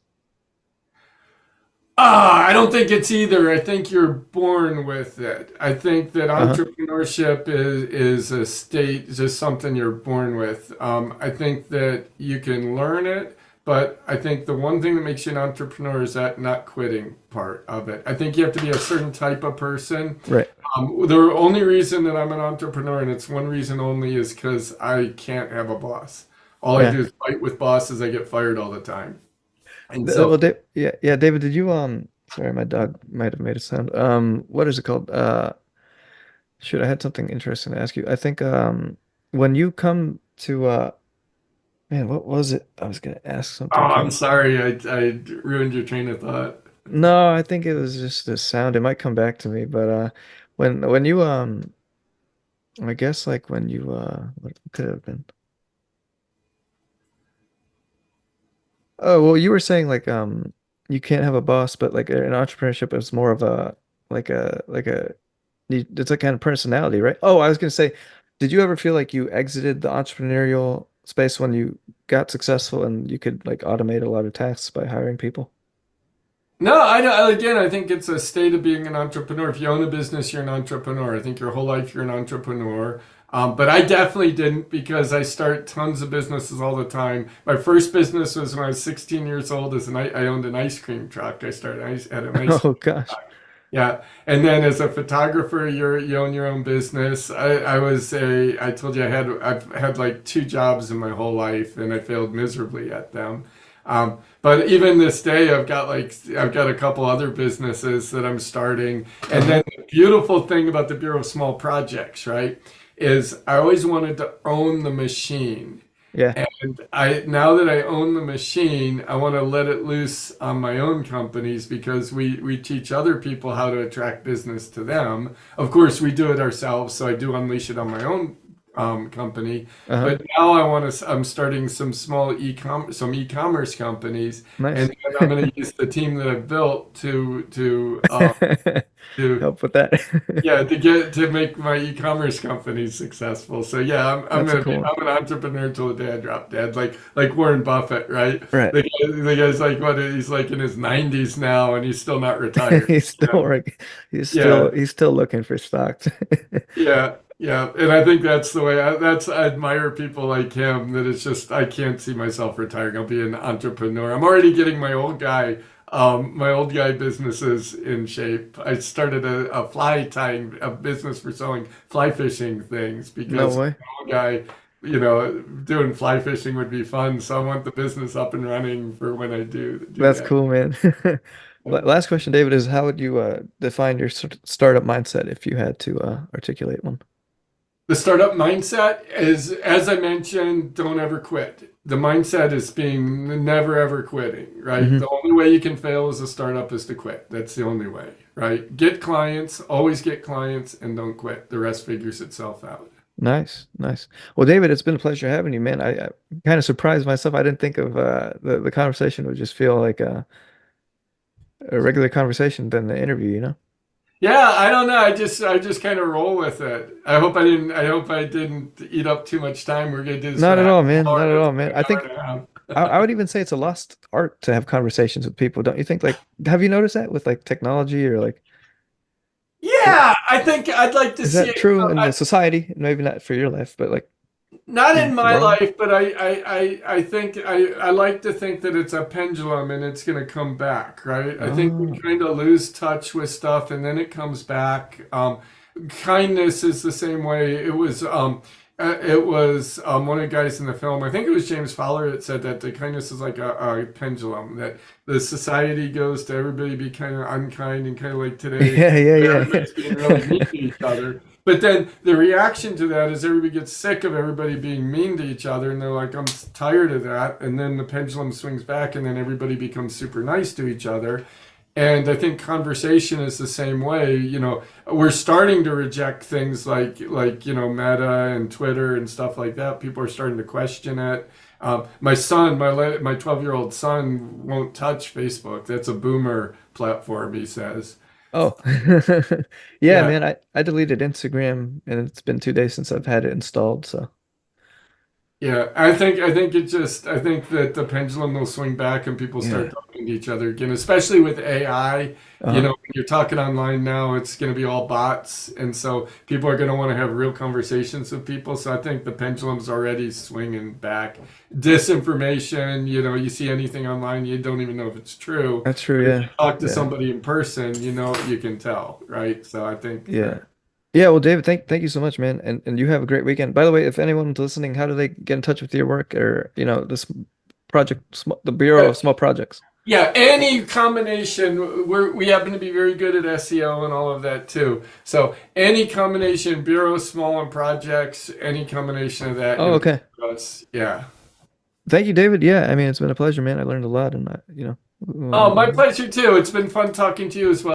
I don't think it's either. I think you're born with it. I think that Uh-huh. entrepreneurship is a state, just something you're born with. I think that you can learn it, but I think the one thing that makes you an entrepreneur is that not quitting part of it. I think you have to be a certain type of person. Right. The only reason that I'm an entrepreneur, and it's one reason only, is because I can't have a boss. All I Yeah. do is fight with bosses. I get fired all the time. And Well, so Yeah, yeah, David, did you sorry, my dog might have made a sound. What is it called? Shoot, I had something interesting to ask you. I think when you come to man, what was it? I was gonna ask Oh, something I'm cool. sorry. I ruined your train of thought. No, I think it was just the sound. It might come back to me, but when you I guess like when you what could it have been? Oh, well, you were saying like you can't have a boss, but like an entrepreneurship is more of a like a it's a kind of personality, right? Oh, I was gonna say, did you ever feel like you exited the entrepreneurial space when you got successful and you could like automate a lot of tasks by hiring people? No, again, I think it's a state of being an entrepreneur. If you own a business, you're an entrepreneur. I think your whole life you're an entrepreneur. But I definitely didn't because I start tons of businesses all the time. My first business was when I was 16 years old. I owned an ice cream truck. Had an ice. Oh gosh. Yeah, and then as a photographer, you own your own business. I told you I've had like two jobs in my whole life, and I failed miserably at them. But even this day, I've got a couple other businesses that I'm starting. And Uh-huh. then the beautiful thing about the Bureau of Small Projects, right, is I always wanted to own the machine. Yeah. And now that I own the machine, I want to let it loose on my own companies because we teach other people how to attract business to them. Of course, we do it ourselves, so I do unleash it on my own company. Uh-huh. But now I'm starting some e-commerce companies, and Nice. then I'm going to use the team that I've built to Help with that. yeah, to make my e-commerce company successful. So yeah, That's a cool one. I'm an entrepreneur till the day I drop dead. Like Warren Buffett, right? Right. The guy's like he's like in his 90s now and he's still not retired. He's You still know? working. Yeah, He's still looking for stocks. yeah, yeah. And I think that's the way I admire people like him that it's just I can't see myself retiring. I'll be an entrepreneur. I'm already getting my old guy businesses in shape. I started a fly tying a business for selling fly fishing things No because way. my old guy, doing fly fishing would be fun. So I want the business up and running for when I do That's that. cool, man. Last question, David, is how would you define your startup mindset if you had to articulate one? The startup mindset is, as I mentioned, don't ever quit. The mindset is being never ever quitting, right? Hmm. The only way you can fail as a startup is to quit. That's the only way, right? Get clients, always get clients, and don't quit. The rest figures itself out. Nice, nice. Well, David, it's been a pleasure having you, man. I kind of surprised myself. I didn't think of the conversation would just feel like a regular conversation than the interview, you know? Yeah, I don't know. I just kind of roll with it. I hope I didn't eat up too much time. We're gonna do this for Not a at half all, man. hour. Not at That's all, man. an I hour think and a half. I would even say it's a lost art to have conversations with people, don't you think? Like, have you noticed that with like technology or like, it, Yeah, I think I'd like to is see that it. true in the society? Maybe not for your life, but like Not in in the my world? life, but I think I like to think that it's a pendulum and it's going to come back, right? I think we Oh, kind of lose touch with stuff and then it comes back. Kindness is the same way. It was one of the guys in the film. I think it was James Fowler that said that the kindness is like a pendulum. That the society goes to everybody be kind of unkind and kind of like today, yeah, yeah, everybody's being really mean to each other. But then the reaction to that is everybody gets sick of everybody being mean to each other, and they're like, "I'm tired of that." And then the pendulum swings back, and then everybody becomes super nice to each other. And I think conversation is the same way. We're starting to reject things like Meta and Twitter and stuff like that. People are starting to question it. My son, my 12-year-old son, won't touch Facebook. That's a boomer platform, he says. Oh, yeah, Yeah, man. I deleted Instagram, and it's been 2 days since I've had it installed. So, yeah. I think that the pendulum will swing back and people start yeah. talking to each other again, especially with AI. Uh-huh. When you're talking online now, it's going to be all bots, and so people are going to want to have real conversations with people. So I think the pendulum's already swinging back. Disinformation, you see anything online, you don't even know if it's true. That's true. But if you Yeah, talk to yeah, somebody in person, you can tell, right? So I think yeah, yeah. Well, David, thank you so much, man, and you have a great weekend. By the way, if anyone's listening, how do they get in touch with your work or this project, the Bureau uh, of Small Projects? yeah, any combination. We happen to be very good at SEO and all of that too. So any combination, Bureau, small and projects, any combination of that, Oh, you'll get okay. us. Yeah. Thank you, David. Yeah, I mean, it's been a pleasure, man. I learned a lot, and Oh, my uh, pleasure too. It's been fun talking to you as well.